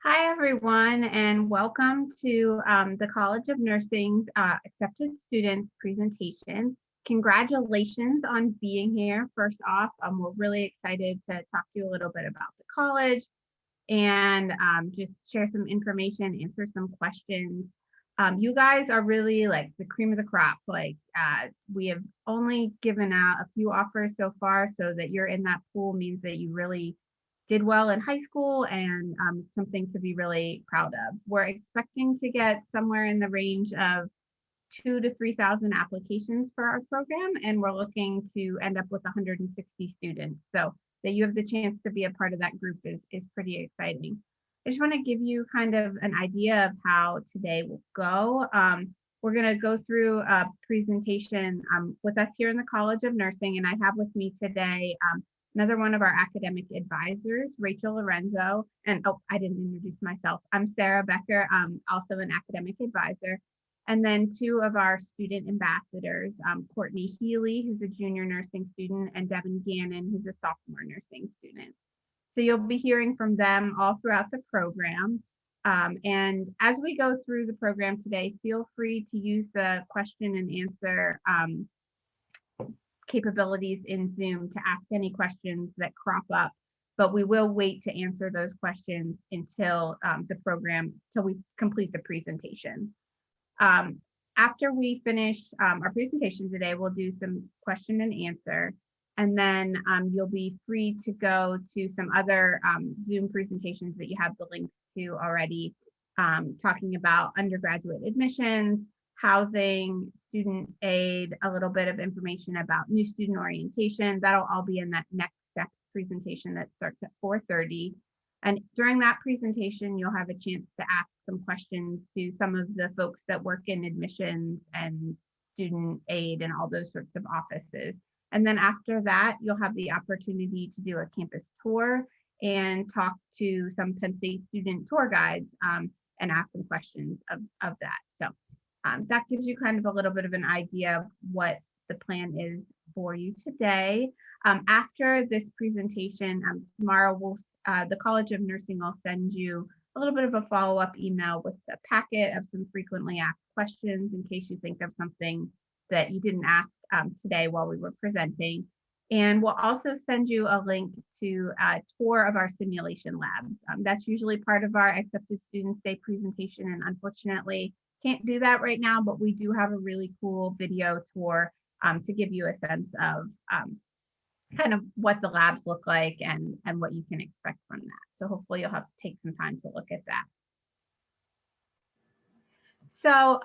Hi, everyone, and welcome to the College of Nursing's Accepted Students presentation. Congratulations on being here. First off, we're really excited to talk to you a little bit about the college and just share some information, answer some questions. You guys are really like the cream of the crop. We have only given out a few offers so far, so that you're in that pool means that you really did well in high school and something to be really proud of. We're expecting to get somewhere in the range of 2,000 to 3,000 applications for our program, and we're looking to end up with 160 students. So that you have the chance to be a part of that group is pretty exciting. I just want to give you kind of an idea of how today will go. We're going to go through a presentation with us here in the College of Nursing, and I have with me today another one of our academic advisors, Rachel Lorenzo. And I didn't introduce myself. I'm Sarah Becker, also an academic advisor. And then two of our student ambassadors, Courtney Healy, who's a junior nursing student, and Devin Gannon, who's a sophomore nursing student. So you'll be hearing from them all throughout the program. And as we go through the program today, feel free to use the question and answer capabilities in Zoom to ask any questions that crop up, but we will wait to answer those questions until till we complete the presentation. After we finish our presentation today, we'll do some question and answer, and then you'll be free to go to some other Zoom presentations that you have the links to already, talking about undergraduate admissions, housing, student aid, a little bit of information about new student orientation. That'll all be in that next steps presentation that starts at 4:30. And during that presentation, you'll have a chance to ask some questions to some of the folks that work in admissions and student aid and all those sorts of offices. And then after that, you'll have the opportunity to do a campus tour and talk to some Penn State student tour guides and ask some questions of that. So that gives you kind of a little bit of an idea of what the plan is for you today. After this presentation, tomorrow the College of Nursing will send you a little bit of a follow-up email with a packet of some frequently asked questions in case you think of something that you didn't ask today while we were presenting. And we'll also send you a link to a tour of our simulation labs. That's usually part of our Accepted Students Day presentation, and unfortunately, can't do that right now, but we do have a really cool video tour to give you a sense of kind of what the labs look like and what you can expect from that. So hopefully you'll have to take some time to look at that. So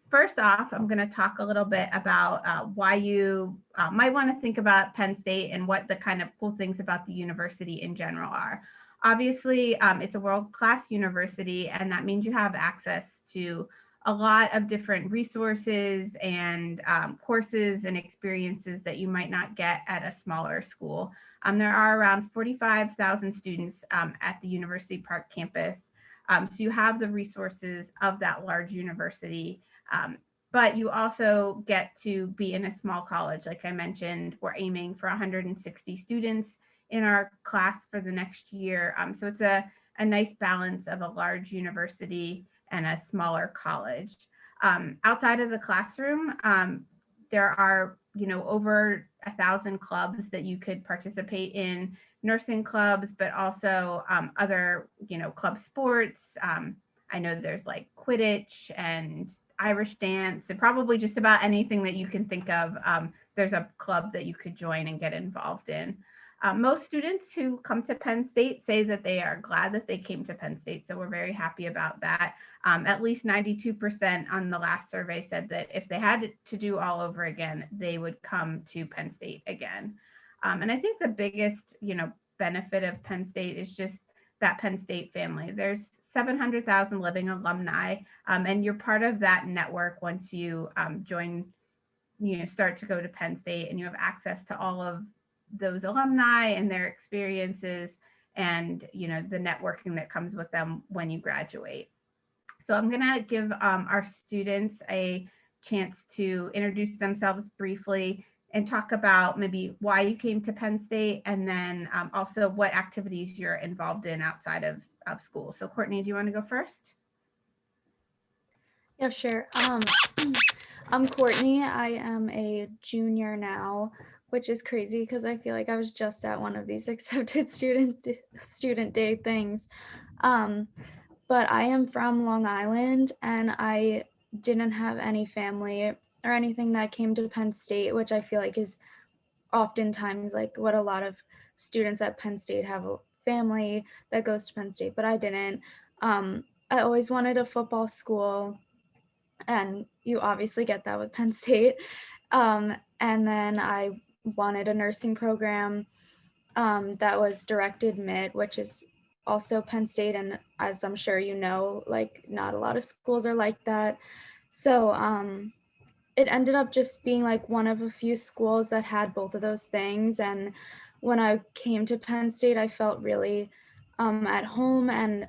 first off, I'm going to talk a little bit about why you might want to think about Penn State and what the kind of cool things about the university in general are. Obviously, it's a world-class university, and that means you have access to a lot of different resources and courses and experiences that you might not get at a smaller school. There are around 45,000 students at the University Park campus. So you have the resources of that large university, but you also get to be in a small college. Like I mentioned, we're aiming for 160 students in our class for the next year. So it's a nice balance of a large university and a smaller college. Outside of the classroom, there are, over 1,000 clubs that you could participate in, nursing clubs, but also other, club sports. I know there's like Quidditch and Irish dance, and probably just about anything that you can think of. There's a club that you could join and get involved in. Most students who come to Penn State say that they are glad that they came to Penn State, so we're very happy about that. At least 92% on the last survey said that if they had to do all over again, they would come to Penn State again. And I think the biggest, benefit of Penn State is just that Penn State family. There's 700,000 living alumni, and you're part of that network once you join, start to go to Penn State, and you have access to all of those alumni and their experiences and the networking that comes with them when you graduate. So I'm going to give our students a chance to introduce themselves briefly and talk about maybe why you came to Penn State, and then also what activities you're involved in outside of of school. So Courtney, do you want to go first? Yeah, sure. I'm Courtney. I am a junior now, which is crazy because I feel like I was just at one of these accepted student day things. Um, but I am from Long Island, and I didn't have any family or anything that came to Penn State, which I feel like is oftentimes like what a lot of students at Penn State have, a family that goes to Penn State, but I didn't. I always wanted a football school, and you obviously get that with Penn State. And then I wanted a nursing program that was direct admit, which is also Penn State. And as I'm sure you know, like not a lot of schools are like that. So it ended up just being like one of a few schools that had both of those things. And when I came to Penn State, I felt really at home. And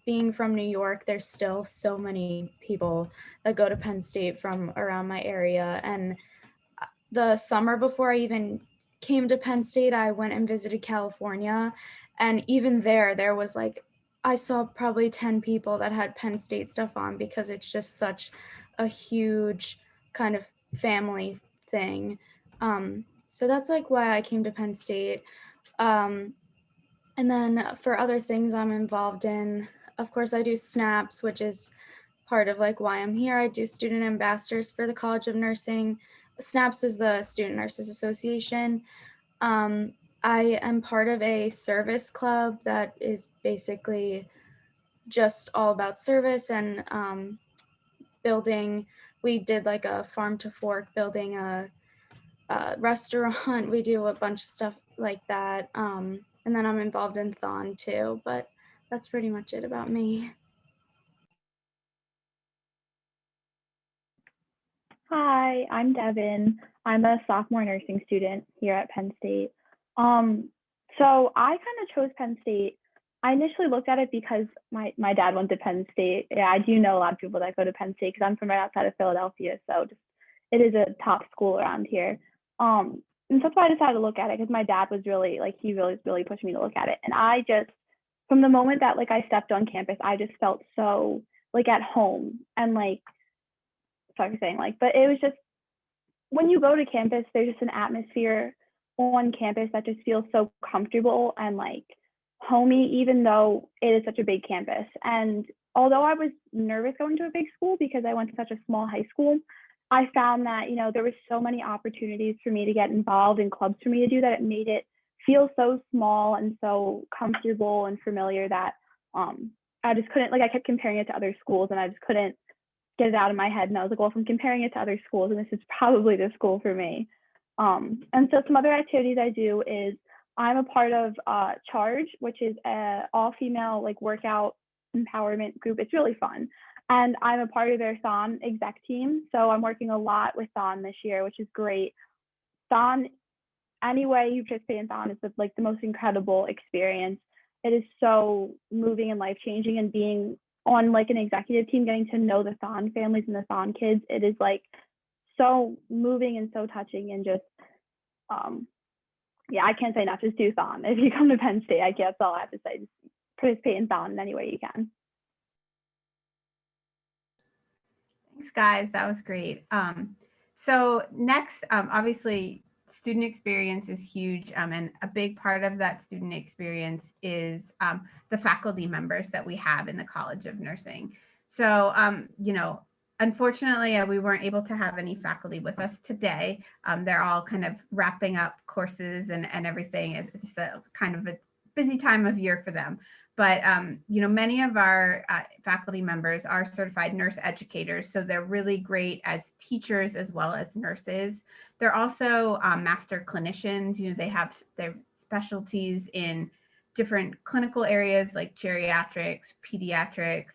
being from New York, there's still so many people that go to Penn State from around my area. And the summer before I even came to Penn State, I went and visited California. And even there was like, I saw probably 10 people that had Penn State stuff on, because it's just such a huge kind of family thing. So that's like why I came to Penn State. Um, and then for other things I'm involved in, of course, I do SNAPS, which is part of like why I'm here. I do student ambassadors for the College of Nursing. SNAPS is the Student Nurses Association. Um, I am part of a service club that is basically just all about service and building. We did like a farm to fork, building a restaurant. We do a bunch of stuff like that. And then I'm involved in Thon too, but that's pretty much it about me. Hi, I'm Devin. I'm a sophomore nursing student here at Penn State. Um, so I kind of chose Penn State. I initially looked at it because my dad went to Penn State. Yeah, I do know a lot of people that go to Penn State because I'm from right outside of Philadelphia, so just it is a top school around here. And so that's why I decided to look at it, because my dad was really like he really pushed me to look at it, and I just from the moment that like I stepped on campus, I just felt so like at home and like sorry for saying like, but it was just when you go to campus, there's just an atmosphere on campus that just feels so comfortable and like homey, even though it is such a big campus. And although I was nervous going to a big school because I went to such a small high school, I found that, you know, there was so many opportunities for me to get involved in clubs for me to do that it made it feel so small and so comfortable and familiar that I just couldn't, like, I kept comparing it to other schools and I just couldn't get it out of my head. And I was like, well, if I'm comparing it to other schools, and this is probably the school for me. And so some other activities I do is I'm a part of Charge, which is a all-female like workout empowerment group. It's really fun. And I'm a part of their Thon exec team. So I'm working a lot with Thon this year, which is great. Thon, any way you participate in Thon is like the most incredible experience. It is so moving and life-changing, and being on like an executive team, getting to know the Thon families and the Thon kids, it is like so moving and so touching, and just yeah, I can't say enough. Just do Thon. If you come to Penn State, I guess that's all I have to say. Just participate in Thon in any way you can. Thanks, guys. That was great. So next, obviously, student experience is huge, and a big part of that student experience is the faculty members that we have in the College of Nursing. So, you know, unfortunately, we weren't able to have any faculty with us today. They're all kind of wrapping up courses and everything. It's a kind of a busy time of year for them. But you know, many of our faculty members are certified nurse educators, so they're really great as teachers as well as nurses. They're also master clinicians. You know, they have their specialties in different clinical areas like geriatrics, pediatrics,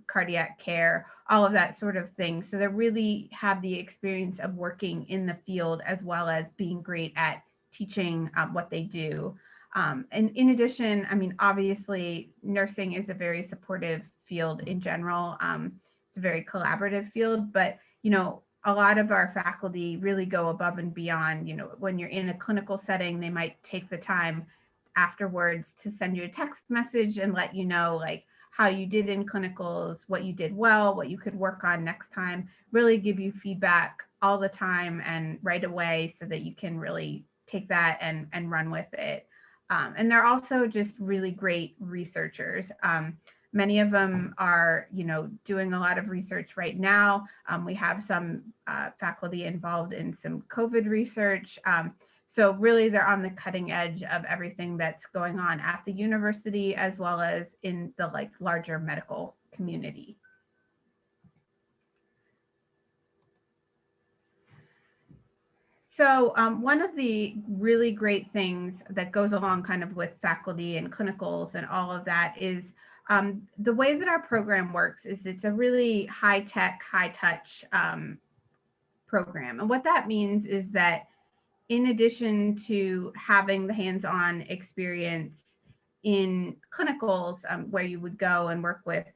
cardiac care, all of that sort of thing. So they really have the experience of working in the field as well as being great at teaching what they do. And in addition, I mean, obviously, nursing is a very supportive field in general. It's a very collaborative field, but, you know, a lot of our faculty really go above and beyond. You know, when you're in a clinical setting, they might take the time afterwards to send you a text message and let you know like how you did in clinicals, what you did well, what you could work on next time, really give you feedback all the time and right away so that you can really take that and run with it. And they're also just really great researchers. Many of them are, doing a lot of research right now. We have some faculty involved in some COVID research. So really they're on the cutting edge of everything that's going on at the university as well as in the like larger medical community. So one of the really great things that goes along kind of with faculty and clinicals and all of that is the way that our program works is it's a really high tech, high touch program. And what that means is that in addition to having the hands-on experience in clinicals where you would go and work with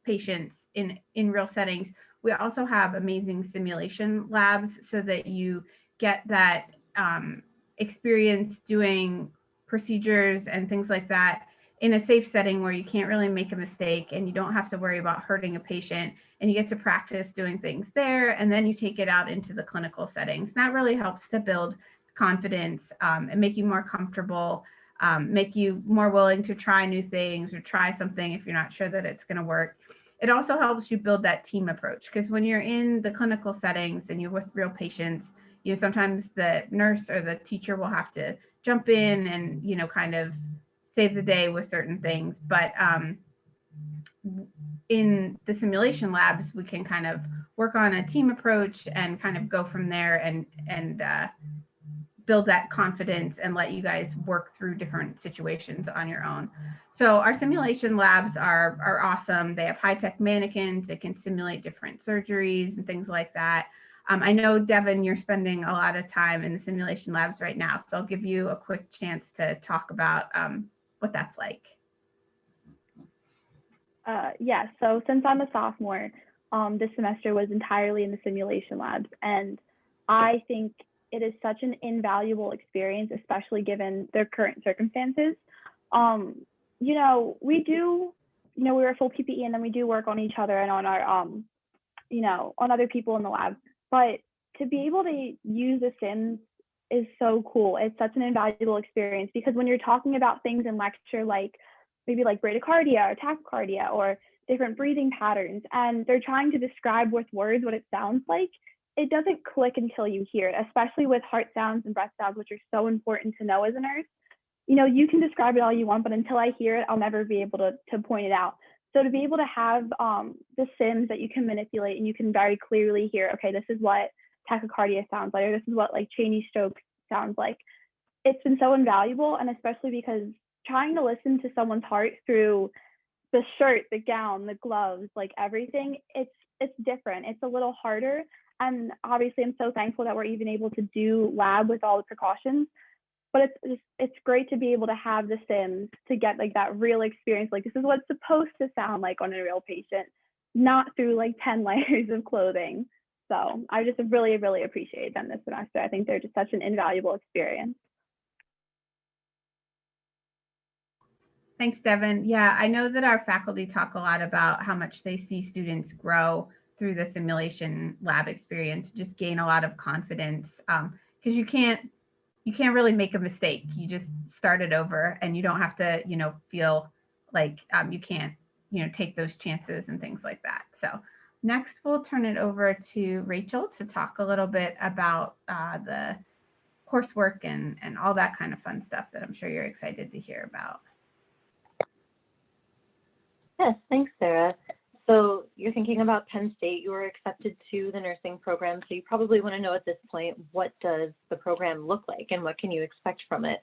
patients in real settings, we also have amazing simulation labs so that you get that experience doing procedures and things like that in a safe setting where you can't really make a mistake and you don't have to worry about hurting a patient, and you get to practice doing things there, and then you take it out into the clinical settings. And that really helps to build confidence and make you more comfortable, make you more willing to try new things or try something if you're not sure that it's going to work. It also helps you build that team approach, because when you're in the clinical settings and you're with real patients, sometimes the nurse or the teacher will have to jump in and, kind of save the day with certain things. But in the simulation labs, we can kind of work on a team approach and kind of go from there and build that confidence and let you guys work through different situations on your own. So our simulation labs are awesome. They have high-tech mannequins. They can simulate different surgeries and things like that. I know, Devin, you're spending a lot of time in the simulation labs right now, so I'll give you a quick chance to talk about what that's like. Yeah, so since I'm a sophomore, this semester was entirely in the simulation labs, and I think it is such an invaluable experience, especially given their current circumstances. We do, we're a full PPE, and then we do work on each other and on our, on other people in the lab. But to be able to use the sims is so cool. It's such an invaluable experience, because when you're talking about things in lecture, like maybe like bradycardia or tachycardia or different breathing patterns, and they're trying to describe with words what it sounds like, it doesn't click until you hear it, especially with heart sounds and breath sounds, which are so important to know as a nurse. You can describe it all you want, but until I hear it, I'll never be able to point it out. So to be able to have the sims that you can manipulate and you can very clearly hear, okay, this is what tachycardia sounds like, or this is what like Cheney stroke sounds like. It's been so invaluable, and especially because trying to listen to someone's heart through the shirt, the gown, the gloves, like everything, it's different. It's a little harder. And obviously I'm so thankful that we're even able to do lab with all the precautions. But it's great to be able to have the sims to get like that real experience. Like, this is what it's supposed to sound like on a real patient, not through like 10 layers of clothing. So I just really, really appreciate them this semester. I think they're just such an invaluable experience. Thanks, Devin. Yeah, I know that our faculty talk a lot about how much they see students grow through the simulation lab experience, just gain a lot of confidence, because you can't really make a mistake. You just start it over, and you don't have to, feel like you can't, take those chances and things like that. So next, we'll turn it over to Rachel to talk a little bit about the coursework and all that kind of fun stuff that I'm sure you're excited to hear about. Yes, thanks, Sarah. So you're thinking about Penn State, you were accepted to the nursing program, so you probably want to know at this point, what does the program look like and what can you expect from it?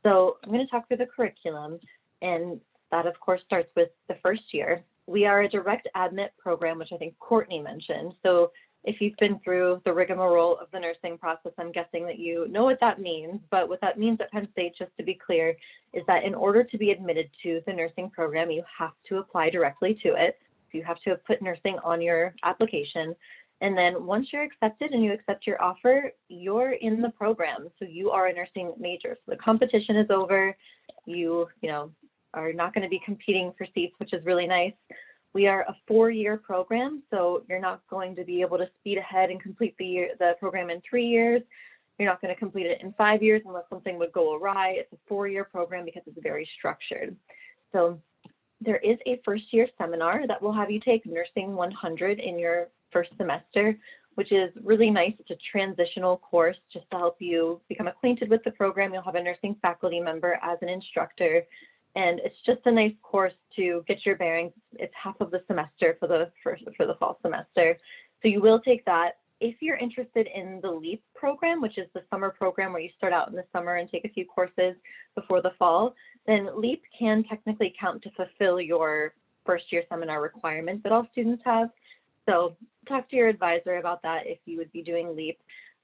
So I'm going to talk through the curriculum, and that of course starts with the first year. We are a direct admit program, which I think Courtney mentioned. So if you've been through the rigmarole of the nursing process, I'm guessing that you know what that means. But what that means at Penn State, just to be clear, is that in order to be admitted to the nursing program, you have to apply directly to it. You have to have put nursing on your application. And then once you're accepted and you accept your offer, you're in the program. So you are a nursing major. So the competition is over. You are not going to be competing for seats, which is really nice. We are a 4-year program, so you're not going to be able to speed ahead and complete the program in 3 years. You're not going to complete it in 5 years unless something would go awry. It's a 4-year program because it's very structured. So there is a first-year seminar that will have you take Nursing 100 in your first semester, which is really nice. It's a transitional course just to help you become acquainted with the program. You'll have a nursing faculty member as an instructor. And it's just a nice course to get your bearings. It's half of the semester for the fall semester. So you will take that. If you're interested in the LEAP program, which is the summer program where you start out in the summer and take a few courses before the fall, then LEAP can technically count to fulfill your first year seminar requirement that all students have. So talk to your advisor about that if you would be doing LEAP.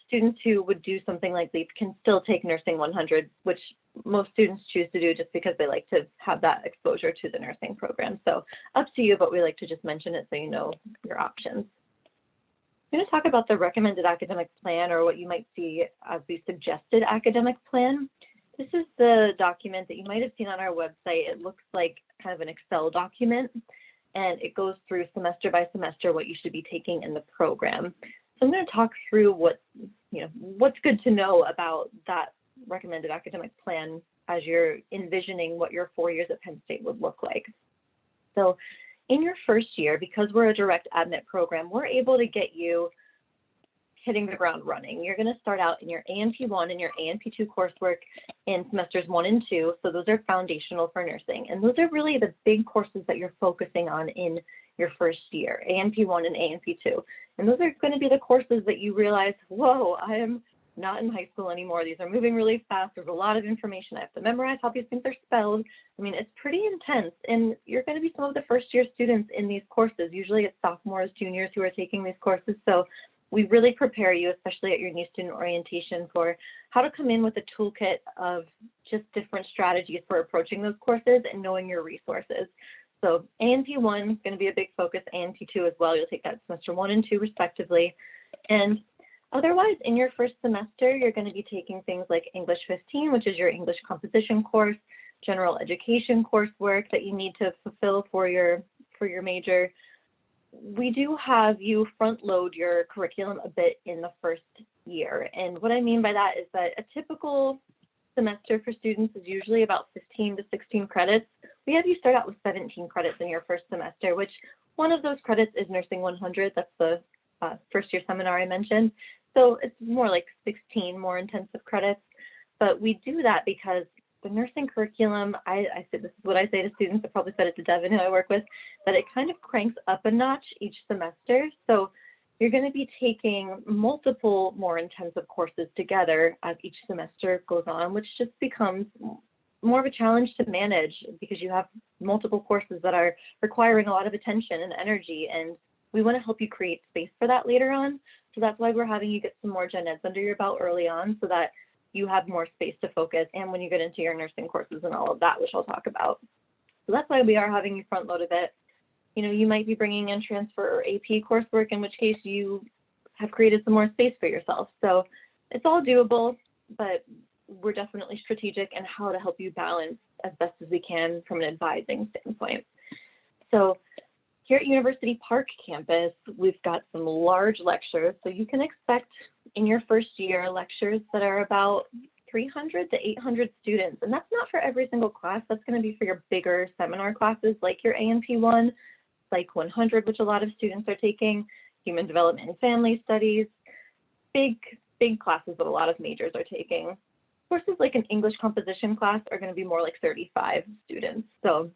Students who would do something like LEAP can still take Nursing 100, which most students choose to do just because they like to have that exposure to the nursing program. So up to you, but we like to just mention it so you know your options. I'm going to talk about the recommended academic plan, or what you might see as the suggested academic plan. This is the document that you might have seen on our website. It looks like kind of an Excel document, and it goes through semester by semester what you should be taking in the program. So I'm going to talk through what's good to know about that recommended academic plan as you're envisioning what your 4 years at Penn State would look like. So in your first year, because we're a direct admit program, we're able to get you hitting the ground running. You're going to start out in your ANP1 and your ANP2 coursework in semesters 1 and 2. So those are foundational for nursing. And those are really the big courses that you're focusing on in your first year, ANP1 and ANP2. And those are going to be the courses that you realize, whoa, I am not in high school anymore. These are moving really fast. There's a lot of information. I have to memorize how these things are spelled. I mean, it's pretty intense. And you're going to be some of the first year students in these courses. Usually it's sophomores, juniors who are taking these courses. So we really prepare you, especially at your new student orientation, for how to come in with a toolkit of just different strategies for approaching those courses and knowing your resources. So ANP1 is going to be a big focus, ANP2 as well. You'll take that semester 1 and 2 respectively. And otherwise, in your first semester, you're going to be taking things like English 15, which is your English composition course, general education coursework that you need to fulfill for your major. We do have you front load your curriculum a bit in the first year. And what I mean by that is that a typical semester for students is usually about 15 to 16 credits. We have you start out with 17 credits in your first semester, which one of those credits is Nursing 100. That's the first year seminar I mentioned. So it's more like 16 more intensive credits. But we do that because the nursing curriculum, I say this is what I say to students, I probably said it to Devin, who I work with, that it kind of cranks up a notch each semester. So you're going to be taking multiple more intensive courses together as each semester goes on, which just becomes more of a challenge to manage because you have multiple courses that are requiring a lot of attention and energy, and we want to help you create space for that later on. So that's why we're having you get some more gen eds under your belt early on so that you have more space to focus, and when you get into your nursing courses and all of that, which I'll talk about. So that's why we are having you front load a bit. You know, you might be bringing in transfer or AP coursework, in which case you have created some more space for yourself. So it's all doable, but we're definitely strategic in how to help you balance as best as we can from an advising standpoint. So here at University Park campus, we've got some large lectures. So you can expect in your first year lectures that are about 300 to 800 students. And that's not for every single class. That's going to be for your bigger seminar classes like your ANP1, Psych 100, which a lot of students are taking, Human Development and Family Studies, big classes that a lot of majors are taking. Courses like an English composition class are going to be more like 35 students. So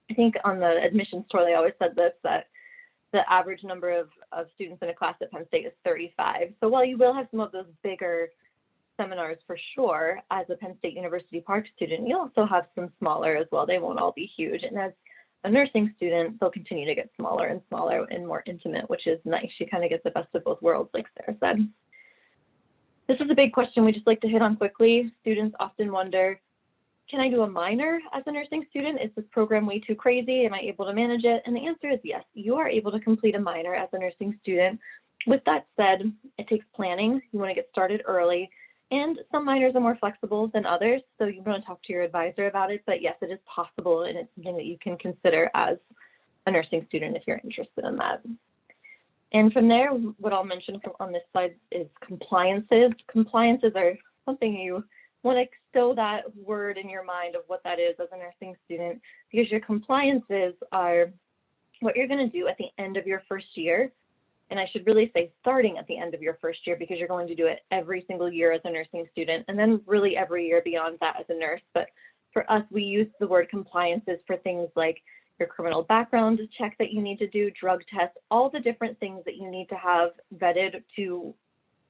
I think on the admissions tour, they always said this, that the average number of students in a class at Penn State is 35. So while you will have some of those bigger seminars for sure, as a Penn State University Park student, you also have some smaller as well. They won't all be huge. And as a nursing student, they'll continue to get smaller and smaller and more intimate, which is nice. You kind of get the best of both worlds, like Sarah said. This is a big question we just like to hit on quickly. Students often wonder, can I do a minor as a nursing student? Is this program way too crazy? Am I able to manage it? And the answer is yes, you are able to complete a minor as a nursing student. With that said, it takes planning. You want to get started early, and some minors are more flexible than others, so you want to talk to your advisor about it. But yes, it is possible, and it's something that you can consider as a nursing student if you're interested in that. And from there, what I'll mention on this slide is compliances. Compliances are something you want to stow that word in your mind of what that is as a nursing student, because your compliances are what you're going to do at the end of your first year. And I should really say starting at the end of your first year, because you're going to do it every single year as a nursing student, and then really every year beyond that as a nurse. But for us, we use the word compliances for things like your criminal background check that you need to do, drug tests, all the different things that you need to have vetted to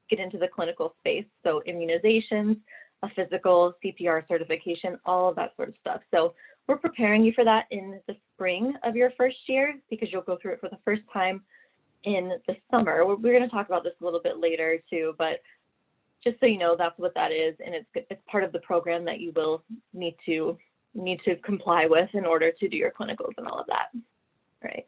get into the clinical space. So immunizations, a physical, CPR certification, all of that sort of stuff. So we're preparing you for that in the spring of your first year, because you'll go through it for the first time in the summer. We're going to talk about this a little bit later too, but just so you know, that's what that is, and it's part of the program that you will need to comply with in order to do your clinicals and all of that. Right.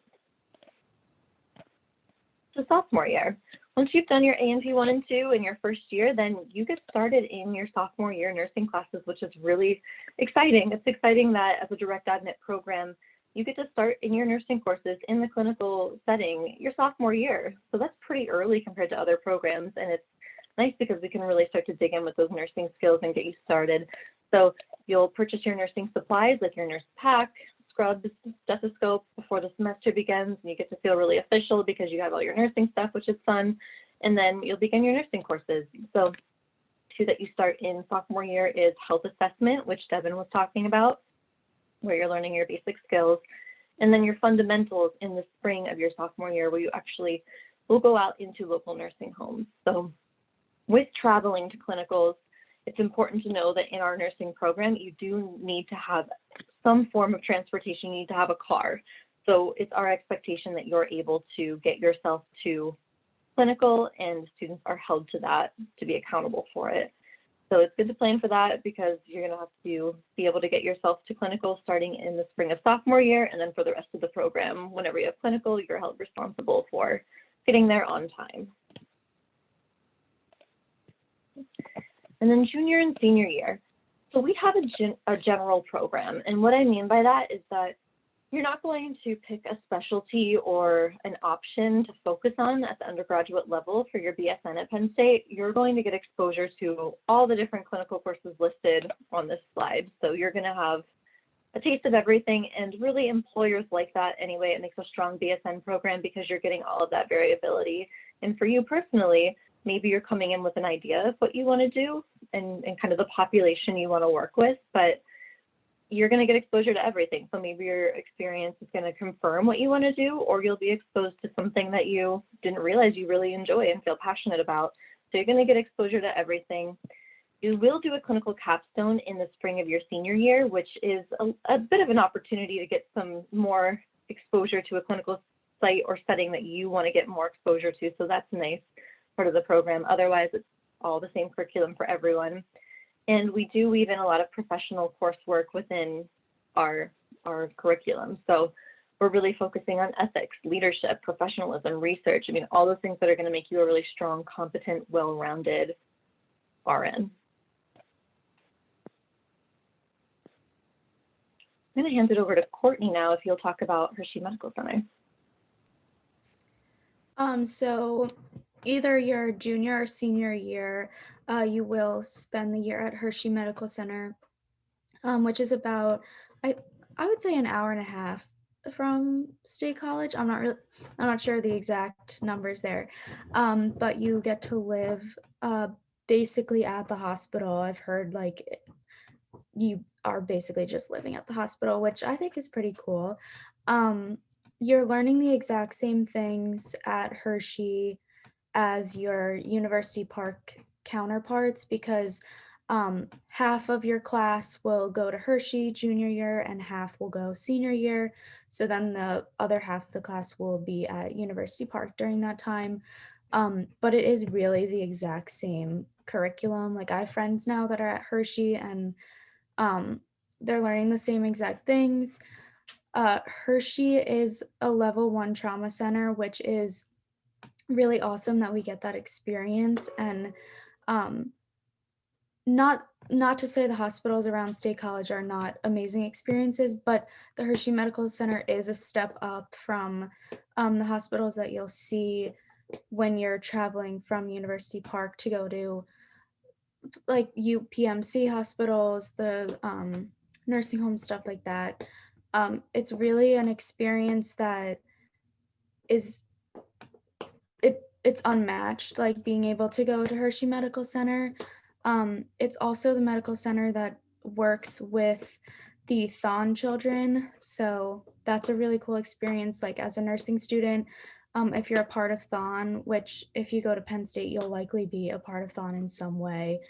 So sophomore year, once you've done your A&P 1 and 2 in your first year, then you get started in your sophomore year nursing classes, which is really exciting. It's exciting that as a direct admit program, you get to start in your nursing courses in the clinical setting your sophomore year. So that's pretty early compared to other programs, and it's nice because we can really start to dig in with those nursing skills and get you started. So you'll purchase your nursing supplies like your nurse pack, scrubs, stethoscope before the semester begins, and you get to feel really official because you have all your nursing stuff, which is fun. And then you'll begin your nursing courses. So two that you start in sophomore year is health assessment, which Devin was talking about, where you're learning your basic skills. And then your fundamentals in the spring of your sophomore year, where you actually will go out into local nursing homes. So with traveling to clinicals, it's important to know that in our nursing program, you do need to have some form of transportation. You need to have a car. So it's our expectation that you're able to get yourself to clinical, and students are held to that to be accountable for it. So it's good to plan for that, because you're going to have to be able to get yourself to clinical starting in the spring of sophomore year, and then for the rest of the program, whenever you have clinical, you're held responsible for getting there on time. And then junior and senior year. So we have a general program, and what I mean by that is that you're not going to pick a specialty or an option to focus on at the undergraduate level for your BSN at Penn State. You're going to get exposure to all the different clinical courses listed on this slide. So you're going to have a taste of everything, and really employers like that anyway. It makes a strong BSN program because you're getting all of that variability. And for you personally, maybe you're coming in with an idea of what you want to do and kind of the population you want to work with, but you're going to get exposure to everything. So maybe your experience is going to confirm what you want to do, or you'll be exposed to something that you didn't realize you really enjoy and feel passionate about. So you're going to get exposure to everything. You will do a clinical capstone in the spring of your senior year, which is a bit of an opportunity to get some more exposure to a clinical site or setting that you want to get more exposure to. So that's a nice part of the program. Otherwise, it's all the same curriculum for everyone. And we do weave in a lot of professional coursework within our curriculum. So we're really focusing on ethics, leadership, professionalism, research. I mean, all those things that are going to make you a really strong, competent, well-rounded RN. I'm going to hand it over to Courtney now, if you'll talk about Hershey Medical Center. So either your junior or senior year, you will spend the year at Hershey Medical Center, which is about, I would say, an hour and a half from State College. I'm not sure the exact numbers there, but you get to live basically at the hospital. I've heard like you are basically just living at the hospital, which I think is pretty cool. You're learning the exact same things at Hershey as your University Park counterparts, because half of your class will go to Hershey junior year and half will go senior year. So then the other half of the class will be at University Park during that time. But it is really the exact same curriculum. Like, I have friends now that are at Hershey, and they're learning the same exact things. Hershey is a level 1 trauma center, which is really awesome that we get that experience. And um, not to say the hospitals around State College are not amazing experiences, but the Hershey Medical Center is a step up from the hospitals that you'll see when you're traveling from University Park to go to like UPMC hospitals, the nursing home, stuff like that. It's really an experience that is it's unmatched, like being able to go to Hershey Medical Center. It's also the medical center that works with the Thon children, so that's a really cool experience. Like as a nursing student, if you're a part of Thon, which if you go to Penn State, you'll likely be a part of Thon in some way.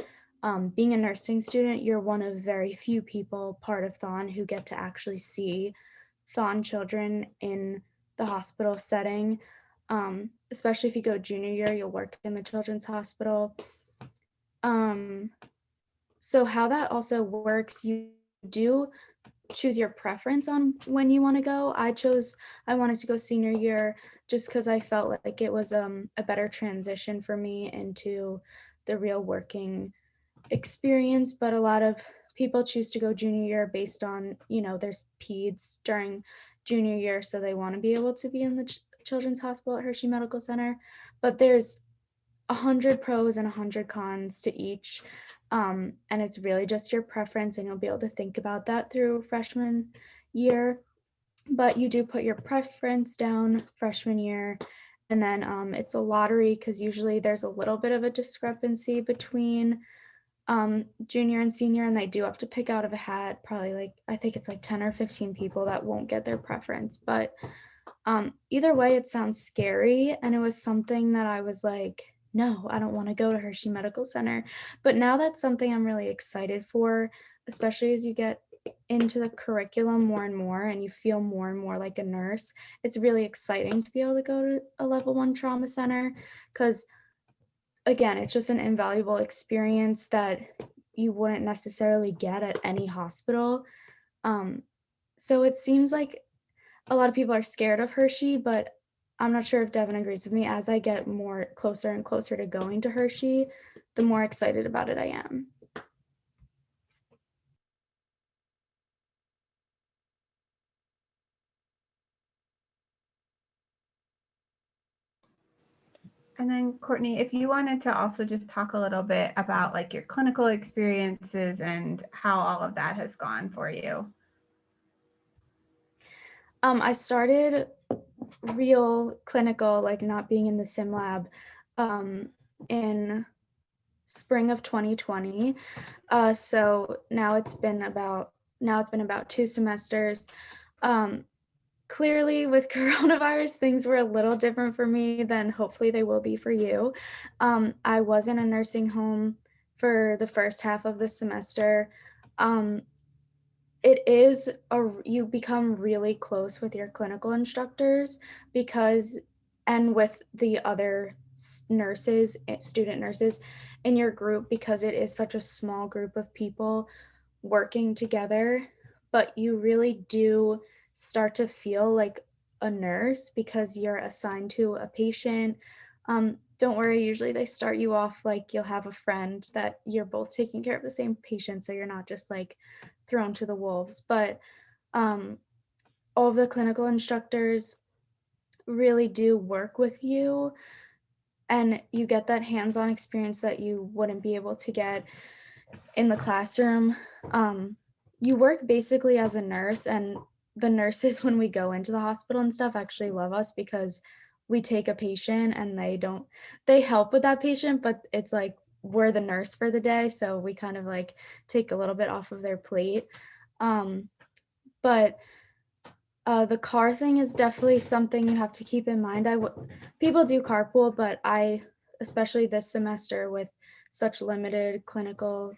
Being a nursing student, you're one of very few people part of Thon who get to actually see Thon children in the hospital setting. Especially if you go junior year, you'll work in the children's hospital. So how that also works, you do choose your preference on when you want to go. I wanted to go senior year just because I felt like it was a better transition for me into the real working experience, but a lot of people choose to go junior year based on, there's peds during junior year, so they want to be able to be in the children's hospital at Hershey Medical Center. But there's 100 pros and 100 cons to each, and it's really just your preference, and you'll be able to think about that through freshman year. But you do put your preference down freshman year, and then it's a lottery because usually there's a little bit of a discrepancy between junior and senior, and they do have to pick out of a hat, probably like, I think it's like 10 or 15 people that won't get their preference. But either way, it sounds scary. And it was something that I was like, no, I don't want to go to Hershey Medical Center. But now that's something I'm really excited for, especially as you get into the curriculum more and more and you feel more and more like a nurse. It's really exciting to be able to go to a level 1 trauma center because again, it's just an invaluable experience that you wouldn't necessarily get at any hospital. So it seems like a lot of people are scared of Hershey, but I'm not sure if Devin agrees with me. As I get more closer and closer to going to Hershey, the more excited about it I am. And then Courtney, if you wanted to also just talk a little bit about like your clinical experiences and how all of that has gone for you. I started real clinical, like not being in the sim lab, in spring of 2020. So now it's been about 2 semesters. Clearly with coronavirus, things were a little different for me than hopefully they will be for you. I was in a nursing home for the first half of the semester. You become really close with your clinical instructors and with the other student nurses in your group, because it is such a small group of people working together. But you really do start to feel like a nurse because you're assigned to a patient. Don't worry, usually they start you off like you'll have a friend that you're both taking care of the same patient, so you're not just like thrown to the wolves. But all of the clinical instructors really do work with you, and you get that hands-on experience that you wouldn't be able to get in the classroom. You work basically as a nurse, and the nurses, when we go into the hospital and stuff, actually love us because we take a patient and they help with that patient, but it's like we're the nurse for the day, so we kind of like take a little bit off of their plate. But the car thing is definitely something you have to keep in mind. People do carpool, but especially this semester with such limited clinical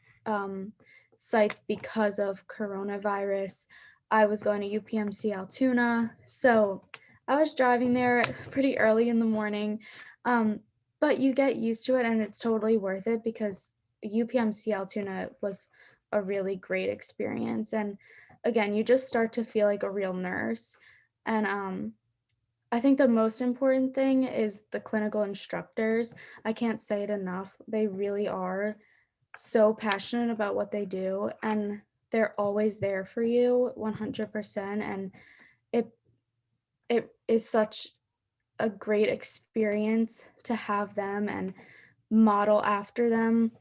sites because of coronavirus, I was going to UPMC Altoona, so I was driving there pretty early in the morning. But you get used to it, and it's totally worth it because UPMC Altoona was a really great experience. And again, you just start to feel like a real nurse. And I think the most important thing is the clinical instructors. I can't say it enough. They really are so passionate about what they do, and they're always there for you 100%. And it it is such a great experience to have them and model after them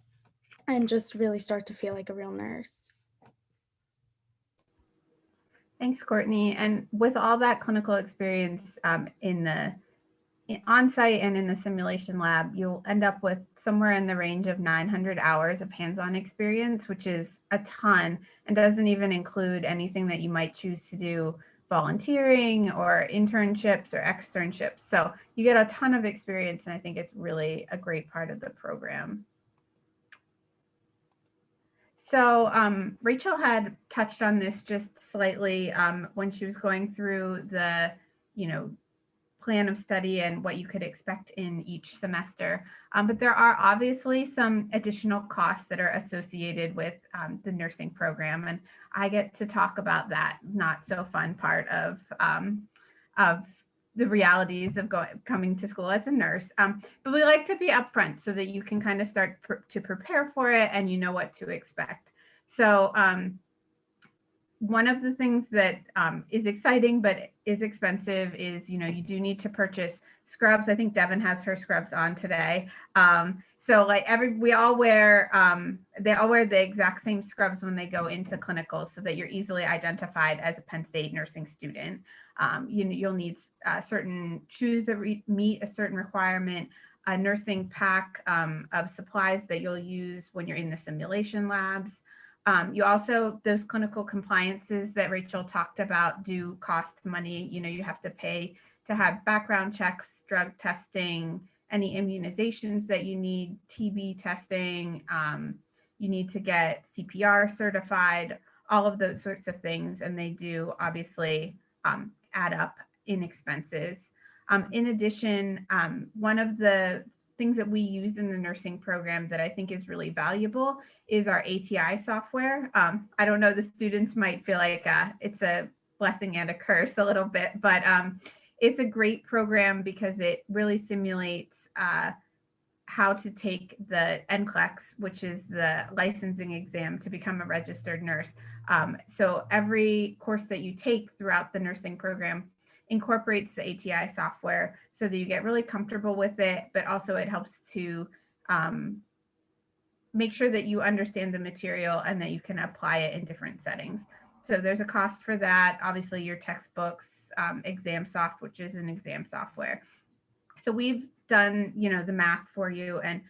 and just really start to feel like a real nurse. Thanks, Courtney. And with all that clinical experience on-site and in the simulation lab, you'll end up with somewhere in the range of 900 hours of hands-on experience, which is a ton and doesn't even include anything that you might choose to do volunteering or internships or externships. So you get a ton of experience, and I think it's really a great part of the program. So Rachel had touched on this just slightly when she was going through the, plan of study and what you could expect in each semester. But there are obviously some additional costs that are associated with the nursing program, and I get to talk about that not so fun part of the realities of coming to school as a nurse. But we like to be upfront so that you can kind of start to prepare for it and you know what to expect. So one of the things that is exciting but is expensive is, you do need to purchase scrubs. I think Devin has her scrubs on today. So like they all wear the exact same scrubs when they go into clinicals so that you're easily identified as a Penn State nursing student. You'll need certain shoes that meet a certain requirement, a nursing pack of supplies that you'll use when you're in the simulation labs. You also, those clinical compliances that Rachel talked about do cost money. You have to pay to have background checks, drug testing, any immunizations that you need, TB testing. You need to get CPR certified, all of those sorts of things. And they do obviously add up in expenses. In addition, one of the things that we use in the nursing program that I think is really valuable is our ATI software. I don't know, the students might feel like it's a blessing and a curse a little bit, but it's a great program because it really simulates how to take the NCLEX, which is the licensing exam to become a registered nurse. So every course that you take throughout the nursing program incorporates the ATI software so that you get really comfortable with it, but also it helps to make sure that you understand the material and that you can apply it in different settings. So there's a cost for that. Obviously your textbooks, ExamSoft, which is an exam software. So we've done, the math for you, and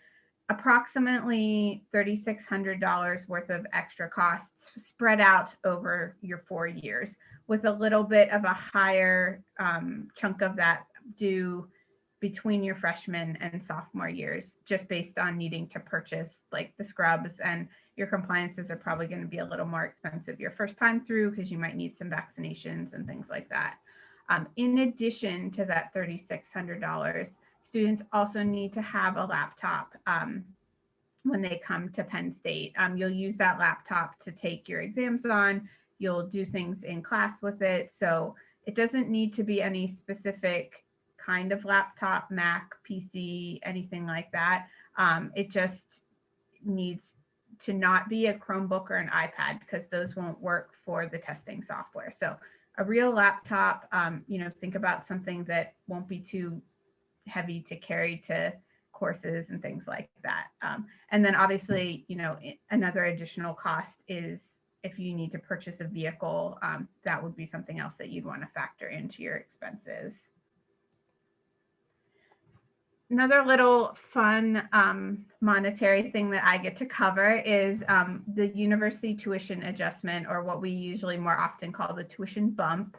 approximately $3,600 worth of extra costs spread out over your 4 years, with a little bit of a higher chunk of that due between your freshman and sophomore years, just based on needing to purchase like the scrubs, and your compliances are probably going to be a little more expensive your first time through because you might need some vaccinations and things like that. In addition to that $3,600, students also need to have a laptop when they come to Penn State. You'll use that laptop to take your exams on. You'll do things in class with it. So it doesn't need to be any specific kind of laptop, Mac, PC, anything like that. It just needs to not be a Chromebook or an iPad because those won't work for the testing software. So a real laptop, think about something that won't be too heavy to carry to courses and things like that. And then obviously, another additional cost is if you need to purchase a vehicle, that would be something else that you'd want to factor into your expenses. Another little fun monetary thing that I get to cover is the university tuition adjustment, or what we usually more often call the tuition bump.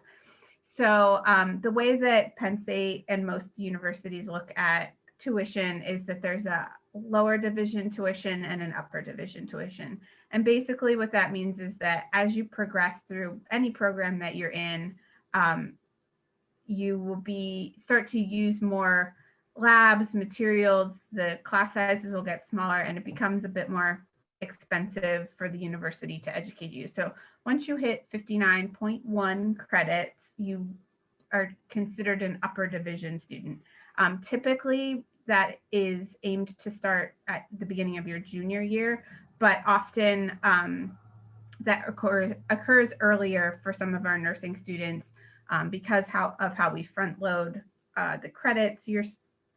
So the way that Penn State and most universities look at tuition is that there's a lower division tuition and an upper division tuition. And basically what that means is that as you progress through any program that you're in, you will start to use more labs, materials, the class sizes will get smaller, and it becomes a bit more expensive for the university to educate you. So once you hit 59.1 credits, you are considered an upper division student. Typically, that is aimed to start at the beginning of your junior year, but often that occurs earlier for some of our nursing students because of how we front load the credits your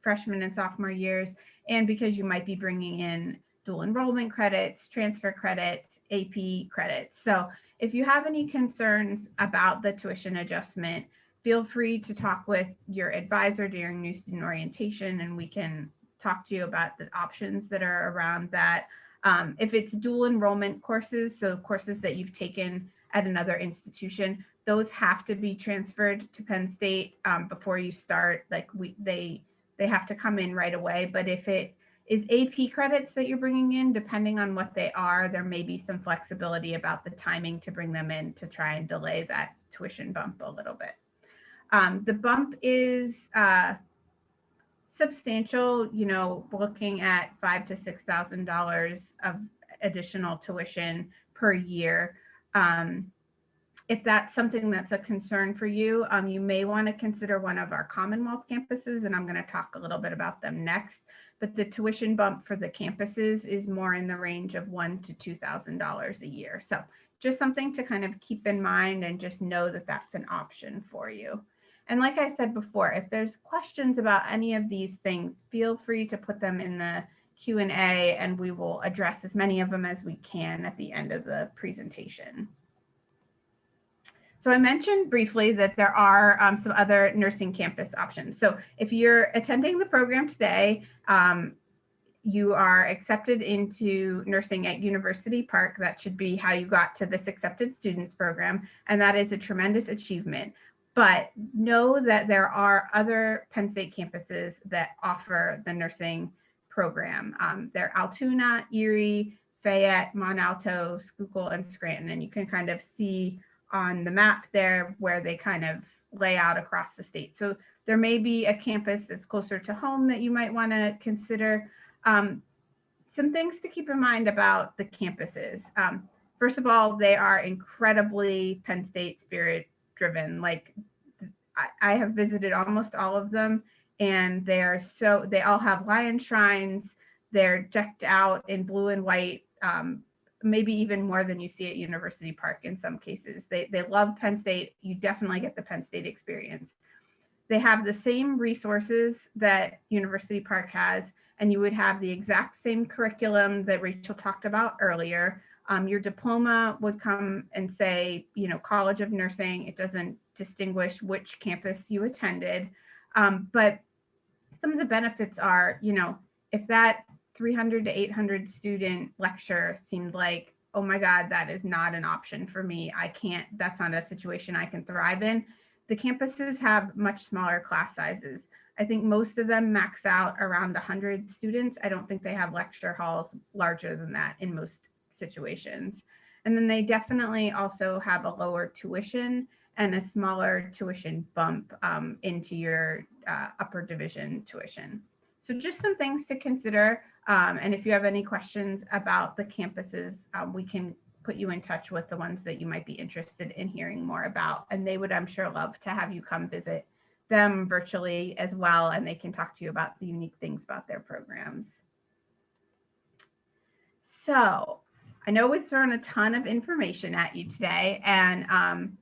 freshman and sophomore years, and because you might be bringing in dual enrollment credits, transfer credits, AP credits. So if you have any concerns about the tuition adjustment, feel free to talk with your advisor during new student orientation, and we can talk to you about the options that are around that. If it's dual enrollment courses, so courses that you've taken at another institution, those have to be transferred to Penn State before you start. Like they have to come in right away. But if it is AP credits that you're bringing in, depending on what they are, there may be some flexibility about the timing to bring them in to try and delay that tuition bump a little bit. The bump is substantial, you know, looking at $5,000 to $6,000 of additional tuition per year. If that's something that's a concern for you, you may want to consider one of our Commonwealth campuses, and I'm going to talk a little bit about them next. But the tuition bump for the campuses is more in the range of $1,000 to $2,000 a year. So just something to kind of keep in mind and just know that that's an option for you. And like I said before, if there's questions about any of these things, feel free to put them in the Q&A and we will address as many of them as we can at the end of the presentation. So I mentioned briefly that there are some other nursing campus options. So if you're attending the program today, you are accepted into nursing at University Park. That should be how you got to this accepted students program. And that is a tremendous achievement. But know that there are other Penn State campuses that offer the nursing program. They're Altoona, Erie, Fayette, Mont Alto, Schuylkill, and Scranton. And you can kind of see on the map there where they kind of lay out across the state. So there may be a campus that's closer to home that you might want to consider. Some things to keep in mind about the campuses. First of all, they are incredibly Penn State spirit driven. Like I have visited almost all of them, and they all have lion shrines. They're decked out in blue and white, maybe even more than you see at University Park in some cases. They love Penn State. You definitely get the Penn State experience. They have the same resources that University Park has, and you would have the exact same curriculum that Rachel talked about earlier. Your diploma would come and say, you know, College of Nursing. It doesn't distinguish which campus you attended. But some of the benefits are, you know, if that 300 to 800 student lecture seemed like, oh my God, that is not an option for me. That's not a situation I can thrive in. The campuses have much smaller class sizes. I think most of them max out around 100 students. I don't think they have lecture halls larger than that in most situations. And then they definitely also have a lower tuition and a smaller tuition bump into your upper division tuition. So just some things to consider. And if you have any questions about the campuses, we can put you in touch with the ones that you might be interested in hearing more about. And they would, I'm sure, love to have you come visit them virtually as well. And they can talk to you about the unique things about their programs. So I know we've thrown a ton of information at you today. And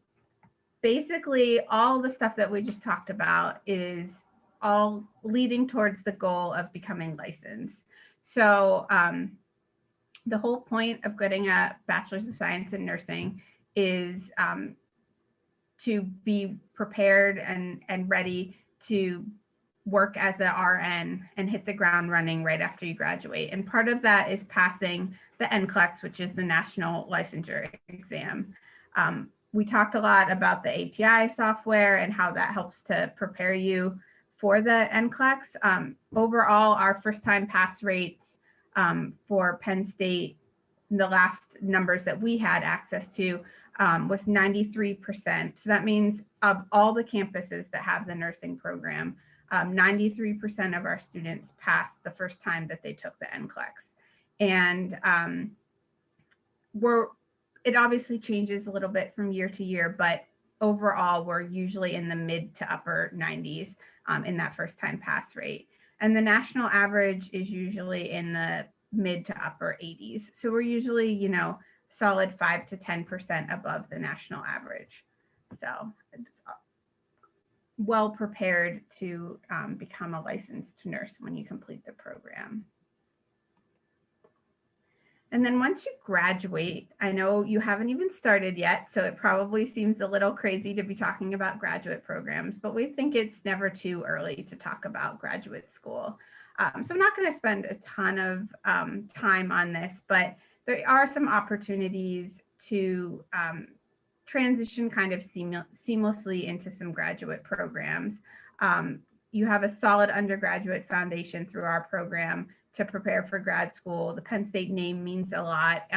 basically all the stuff that we just talked about is all leading towards the goal of becoming licensed. So the whole point of getting a Bachelor's of Science in Nursing is to be prepared and ready to work as an RN and hit the ground running right after you graduate. And part of that is passing the NCLEX, which is the National Licensure Exam. We talked a lot about the ATI software and how that helps to prepare you for the NCLEX. Overall, our first-time pass rates for Penn State, the last numbers that we had access to was 93%. So that means of all the campuses that have the nursing program, 93% of our students passed the first time that they took the NCLEX. And it obviously changes a little bit from year to year, but overall, we're usually in the mid to upper 90s in that first time pass rate. And the national average is usually in the mid to upper 80s. So we're usually, you know, solid 5 to 10% above the national average. So it's well prepared to become a licensed nurse when you complete the program. And then once you graduate, I know you haven't even started yet, so it probably seems a little crazy to be talking about graduate programs, but we think it's never too early to talk about graduate school. So I'm not going to spend a ton of time on this, but there are some opportunities to transition kind of seamlessly into some graduate programs. You have a solid undergraduate foundation through our program to prepare for grad school. The Penn State name means a lot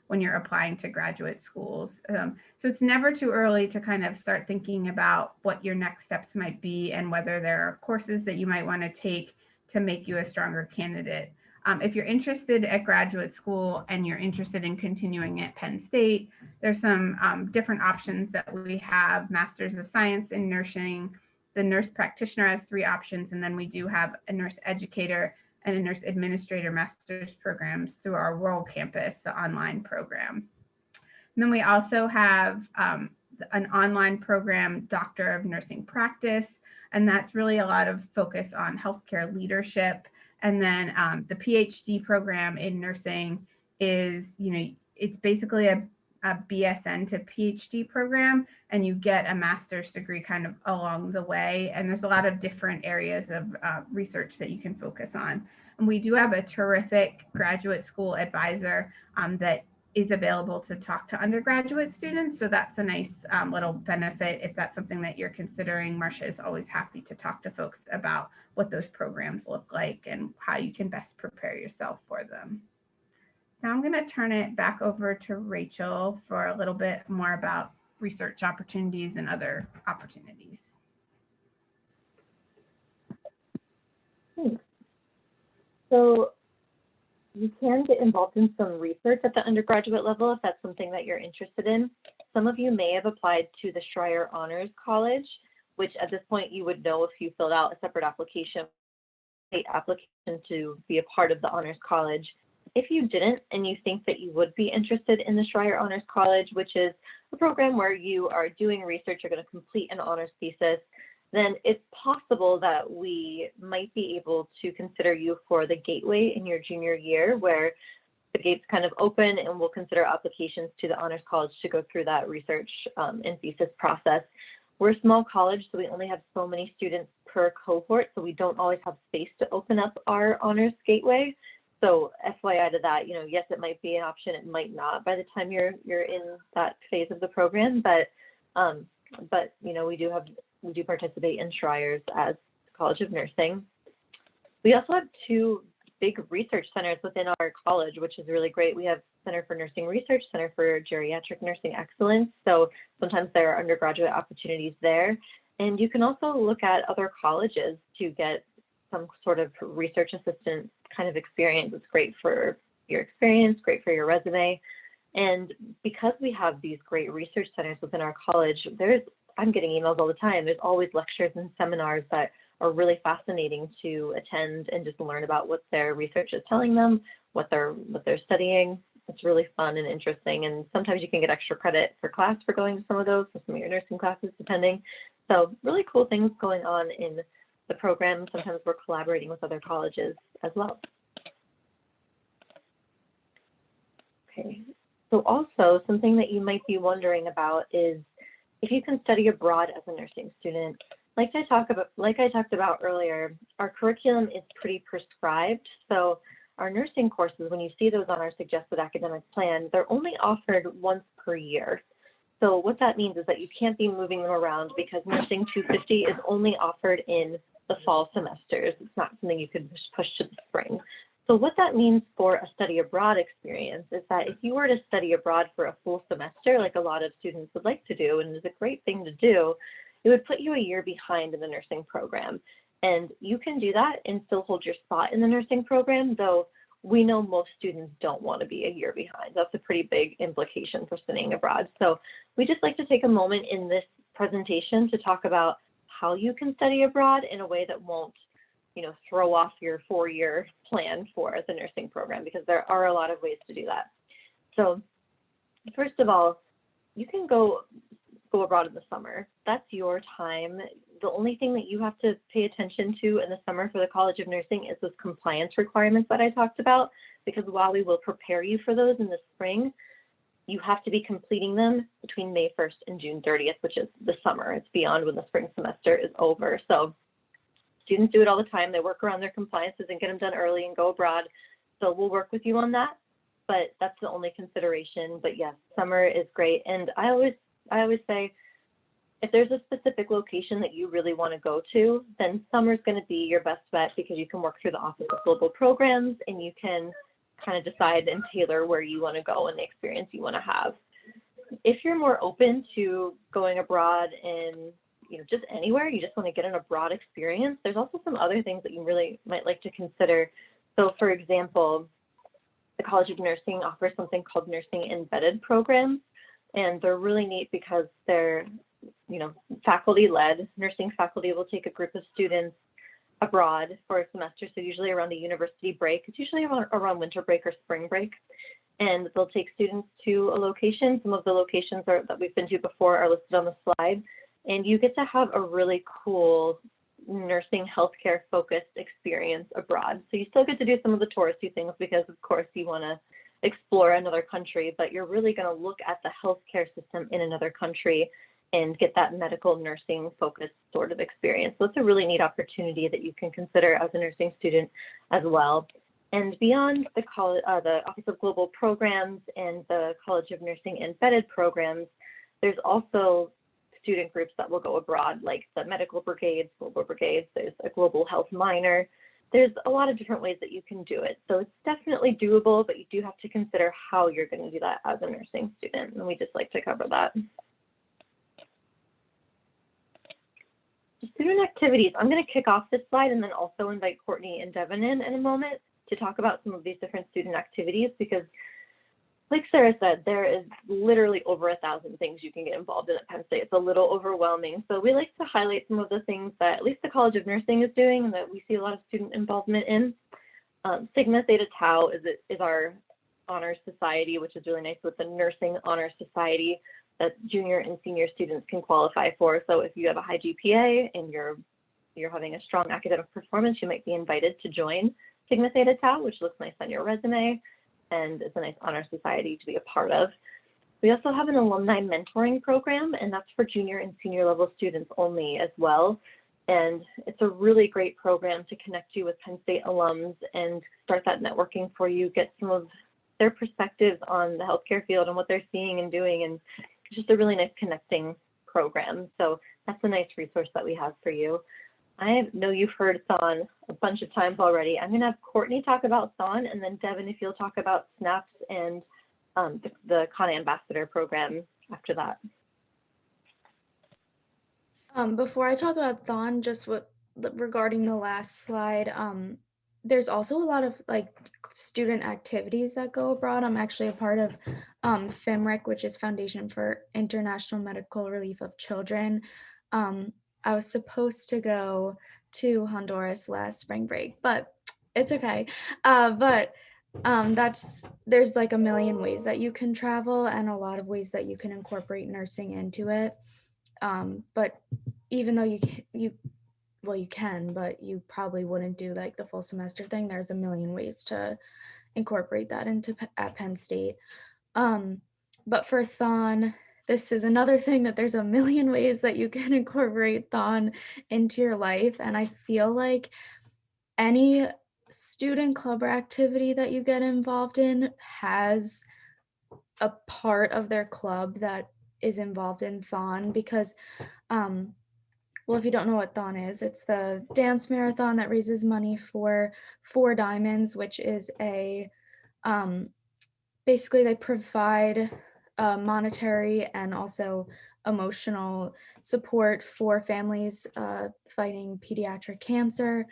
when you're applying to graduate schools. So it's never too early to kind of start thinking about what your next steps might be and whether there are courses that you might want to take to make you a stronger candidate. If you're interested at graduate school and you're interested in continuing at Penn State, there's some different options that we have: Masters of Science in Nursing. The nurse practitioner has 3 options, and then we do have a nurse educator and a nurse administrator master's programs through our rural campus, the online program. And then we also have an online program, Doctor of Nursing Practice, and that's really a lot of focus on healthcare leadership. And then the PhD program in nursing is, you know, it's basically a BSN to PhD program, and you get a master's degree kind of along the way. And there's a lot of different areas of research that you can focus on. And we do have a terrific graduate school advisor that is available to talk to undergraduate students. So that's a nice little benefit if that's something that you're considering. Marcia is always happy to talk to folks about what those programs look like and how you can best prepare yourself for them. Now I'm going to turn it back over to Rachel for a little bit more about research opportunities and other opportunities. Thanks. So you can get involved in some research at the undergraduate level if that's something that you're interested in. Some of you may have applied to the Schreier Honors College, which at this point you would know if you filled out a separate application to be a part of the Honors College. If you didn't and you think that you would be interested in the Schreier Honors College, which is a program where you are doing research, you're going to complete an honors thesis, then it's possible that we might be able to consider you for the gateway in your junior year, where the gates kind of open and we'll consider applications to the Honors College to go through that research and thesis process. We're a small college, so we only have so many students per cohort, so we don't always have space to open up our honors gateway. So FYI to that, you know, yes, it might be an option, it might not by the time you're in that phase of the program, but you know, we do participate in Schreier's as College of Nursing. We also have 2 big research centers within our college, which is really great. We have Center for Nursing Research, Center for Geriatric Nursing Excellence. So sometimes there are undergraduate opportunities there. And you can also look at other colleges to get some sort of research assistant kind of experience. It's great for your experience, great for your resume. And because we have these great research centers within our college, I'm getting emails all the time. There's always lectures and seminars that are really fascinating to attend and just learn about what their research is telling them, what they're studying. It's really fun and interesting. And sometimes you can get extra credit for class for going to some of those, for some of your nursing classes, depending. So really cool things going on in the program. Sometimes we're collaborating with other colleges as well. Okay, so also something that you might be wondering about is if you can study abroad as a nursing student. Like I talked about earlier, our curriculum is pretty prescribed. So our nursing courses, when you see those on our suggested academic plan, they're only offered once per year. So what that means is that you can't be moving them around because Nursing 250 is only offered in the fall semesters. It's not something you could push to the spring. So what that means for a study abroad experience is that if you were to study abroad for a full semester, like a lot of students would like to do, and it's a great thing to do, it would put you a year behind in the nursing program. And you can do that and still hold your spot in the nursing program, though we know most students don't want to be a year behind. That's a pretty big implication for studying abroad. So we just like to take a moment in this presentation to talk about how you can study abroad in a way that won't, throw off your 4-year plan for the nursing program, because there are a lot of ways to do that. So first of all, you can go abroad in the summer. That's your time. The only thing that you have to pay attention to in the summer for the College of Nursing is those compliance requirements that I talked about, because while we will prepare you for those in the spring, you have to be completing them between May 1st and June 30th, which is the summer. It's beyond when the spring semester is over. So students do it all the time. They work around their compliances and get them done early and go abroad. So we'll work with you on that, but that's the only consideration. But yes, summer is great. And I always say, if there's a specific location that you really want to go to, then summer is going to be your best bet, because you can work through the Office of Global Programs and you can kind of decide and tailor where you want to go and the experience you want to have. If you're more open to going abroad in, just anywhere, you just want to get an abroad experience, there's also some other things that you really might like to consider. So for example, the College of Nursing offers something called Nursing Embedded Programs, and they're really neat because they're, faculty-led. Nursing faculty will take a group of students abroad for a semester, so usually around the university break. It's usually around winter break or spring break, and they'll take students to a location. Some of the locations that we've been to before are listed on the slide, and you get to have a really cool nursing healthcare focused experience abroad. So you still get to do some of the touristy things, because of course you want to explore another country, but you're really going to look at the healthcare system in another country and get that medical nursing focused sort of experience. So it's a really neat opportunity that you can consider as a nursing student as well. And beyond the Office of Global Programs and the College of Nursing Embedded Programs, there's also student groups that will go abroad, like the Medical Brigades, Global Brigades, there's a Global Health Minor. There's a lot of different ways that you can do it. So it's definitely doable, but you do have to consider how you're going to do that as a nursing student. And we just like to cover that. Student activities. I'm going to kick off this slide and then also invite Courtney and Devin in a moment to talk about some of these different student activities, because like Sarah said, there is literally over 1,000 things you can get involved in at Penn State. It's a little overwhelming. So we like to highlight some of the things that at least the College of Nursing is doing and that we see a lot of student involvement in. Sigma Theta Tau is our honors society, which is really nice, with the Nursing Honor Society that junior and senior students can qualify for. So if you have a high GPA and you're having a strong academic performance, you might be invited to join Sigma Theta Tau, which looks nice on your resume, and it's a nice honor society to be a part of. We also have an alumni mentoring program, and that's for junior and senior level students only as well. And it's a really great program to connect you with Penn State alums and start that networking for you, get some of their perspectives on the healthcare field and what they're seeing and doing, and it's just a really nice connecting program. So that's a nice resource that we have for you. I know you've heard Thon a bunch of times already. I'm going to have Courtney talk about Thon, and then Devin, if you'll talk about SNAPS and the Con Ambassador program after that. Before I talk about Thon, just regarding the last slide, there's also a lot of student activities that go abroad. I'm actually a part of FIMRIC, which is Foundation for International Medical Relief of Children. I was supposed to go to Honduras last spring break, but it's okay. There's like a million ways that you can travel and a lot of ways that you can incorporate nursing into it. But even though you can, but you probably wouldn't do like the full semester thing. There's a million ways to incorporate that at Penn State. But for Thon, this is another thing that there's a million ways that you can incorporate Thon into your life. And I feel like any student club or activity that you get involved in has a part of their club that is involved in Thon, because well, if you don't know what Thon is, it's the dance marathon that raises money for Four Diamonds, which is a basically they provide monetary and also emotional support for families fighting pediatric cancer.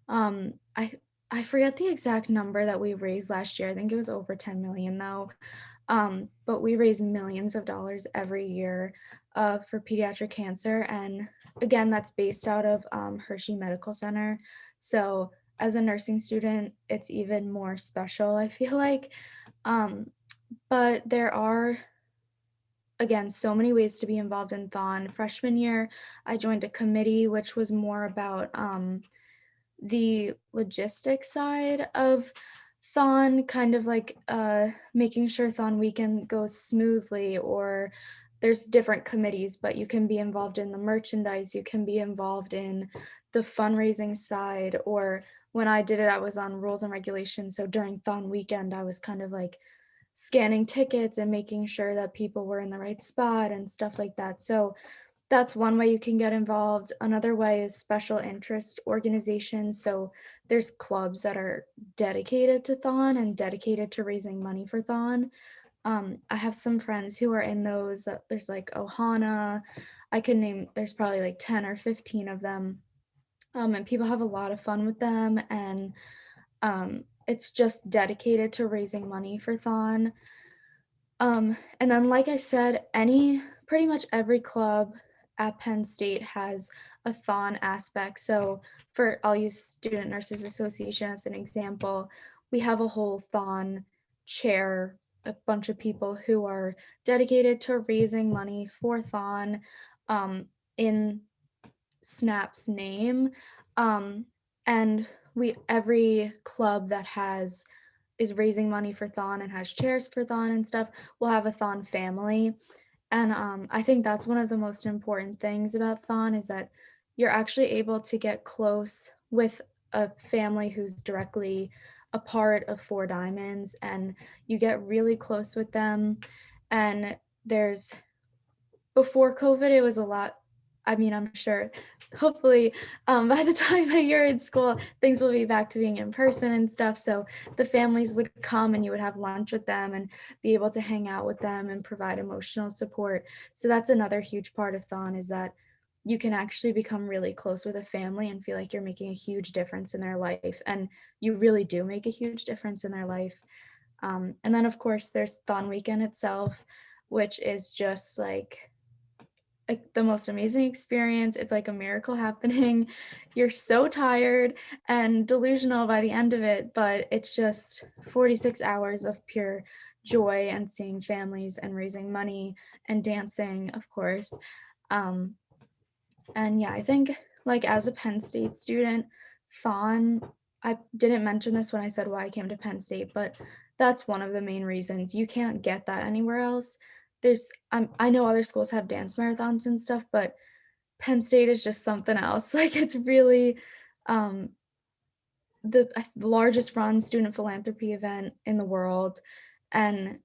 I forget the exact number that we raised last year. I think it was over 10 million though. But we raise millions of dollars every year for pediatric cancer. And again, that's based out of Hershey Medical Center. So as a nursing student, it's even more special, I feel like. But there are, again, so many ways to be involved in Thon. Freshman year, I joined a committee, which was more about the logistics side of Thon, kind of like making sure Thon weekend goes smoothly, or there's different committees, but you can be involved in the merchandise, you can be involved in the fundraising side, or when I did it, I was on rules and regulations. So during Thon weekend, I was kind of like scanning tickets and making sure that people were in the right spot and stuff like that. So that's one way you can get involved. Another way is special interest organizations. So there's clubs that are dedicated to Thon and dedicated to raising money for Thon. I have some friends who are in those. There's like Ohana. I could name, there's probably like 10 or 15 of them. And people have a lot of fun with them. And it's just dedicated to raising money for Thon. And then, like I said, pretty much every club at Penn State has a Thon aspect. So I'll use Student Nurses Association as an example. We have a whole Thon chair, a bunch of people who are dedicated to raising money for Thon in SNAP's name. And every club that is raising money for Thon and has chairs for Thon and stuff will have a Thon family. And I think that's one of the most important things about Thon, is that you're actually able to get close with a family who's directly a part of Four Diamonds, and you get really close with them. And before COVID, it was a lot. I mean, I'm sure, hopefully, by the time that you're in school, things will be back to being in person and stuff. So the families would come and you would have lunch with them and be able to hang out with them and provide emotional support. So that's another huge part of Thon, is that you can actually become really close with a family and feel like you're making a huge difference in their life. And you really do make a huge difference in their life. And then, of course, there's Thon weekend itself, which is just like the most amazing experience. It's like a miracle happening. You're so tired and delusional by the end of it, but it's just 46 hours of pure joy and seeing families and raising money and dancing, of course. And yeah, I think like as a Penn State student, Thon, I didn't mention this when I said why I came to Penn State, but that's one of the main reasons. You can't get that anywhere else. I know other schools have dance marathons and stuff, but Penn State is just something else. Like, it's really the largest run student philanthropy event in the world. And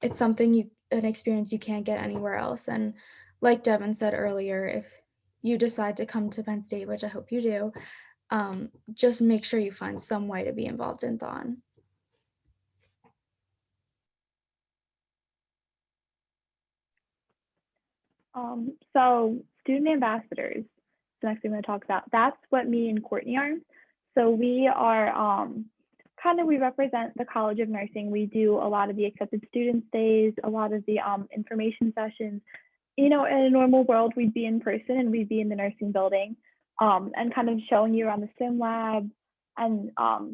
it's an experience you can't get anywhere else. And like Devin said earlier, if you decide to come to Penn State, which I hope you do, just make sure you find some way to be involved in Thon. So student ambassadors, the next thing I'm going to talk about. That's what me and Courtney are. So we are we represent the College of Nursing. We do a lot of the accepted students days, a lot of the information sessions. You know, in a normal world, we'd be in person and we'd be in the nursing building and kind of showing you around the sim lab and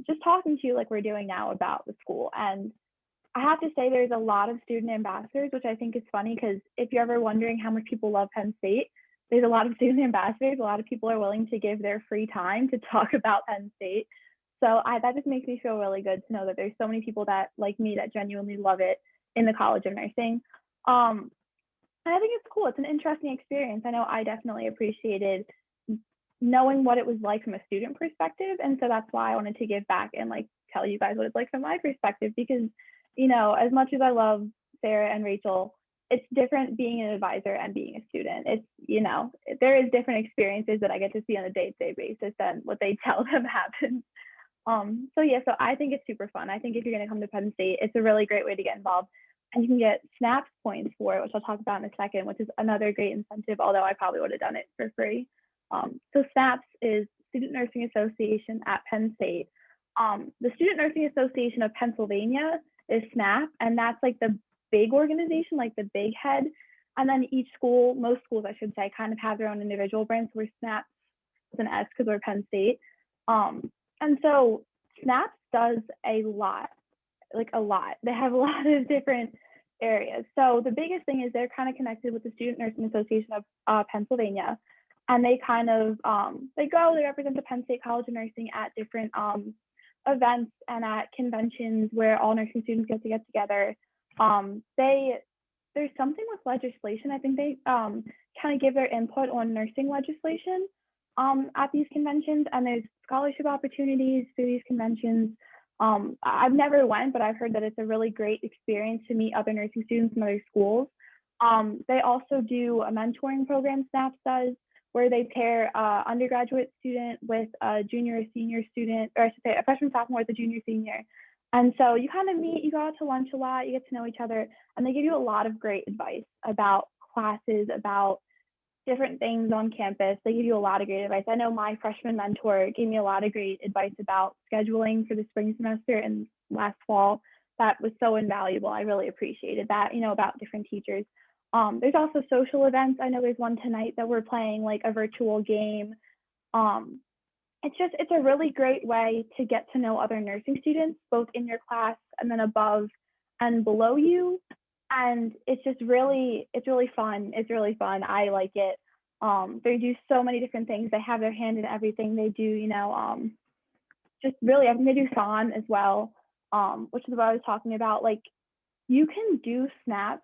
just talking to you like we're doing now about the school. And I have to say there's a lot of student ambassadors, which I think is funny, because if you're ever wondering how much people love Penn State, there's a lot of student ambassadors. A lot of people are willing to give their free time to talk about Penn State. So that just makes me feel really good to know that there's so many people that, like me, that genuinely love it in the College of Nursing. And I think it's cool. It's an interesting experience. I know I definitely appreciated knowing what it was like from a student perspective. And so that's why I wanted to give back and like tell you guys what it's like from my perspective, because, you know, as much as I love Sarah and Rachel, it's different being an advisor and being a student. It's, you know, there is different experiences that I get to see on a day-to-day basis than what they tell them happens. So I think it's super fun. I think if you're going to come to Penn State, it's a really great way to get involved. And you can get SNAPS points for it, which I'll talk about in a second, which is another great incentive, although I probably would have done it for free. So SNAPS is Student Nursing Association at Penn State. The Student Nursing Association of Pennsylvania is SNAP, and that's like the big organization, like the big head. And then each school, most schools I should say, kind of have their own individual brands. So we're SNAPS with an S because we're Penn State. And so SNAPS does a lot, like a lot. They have a lot of different areas. So the biggest thing is they're kind of connected with the Student Nursing Association of Pennsylvania. And they kind of, they represent the Penn State College of Nursing at different events and at conventions where all nursing students get together. There's something with legislation. I think they kind of give their input on nursing legislation at these conventions, and there's scholarship opportunities through these conventions. I've never went, but I've heard that it's a really great experience to meet other nursing students from other schools. They also do a mentoring program, SNAPS does, where they pair undergraduate student with a junior or senior student, or I should say a freshman, sophomore with a junior, senior. And so you kind of meet, you go out to lunch a lot, you get to know each other, and they give you a lot of great advice about classes, about different things on campus. They give you a lot of great advice. I know my freshman mentor gave me a lot of great advice about scheduling for the spring semester and last fall. That was so invaluable. I really appreciated that, about different teachers. There's also social events. I know there's one tonight that we're playing like a virtual game. It's a really great way to get to know other nursing students, both in your class and then above and below you. And it's really fun. It's really fun. I like it. They do so many different things. They have their hand in everything they do, just really, I think they do SON as well, which is what I was talking about. Like, you can do SNAPs,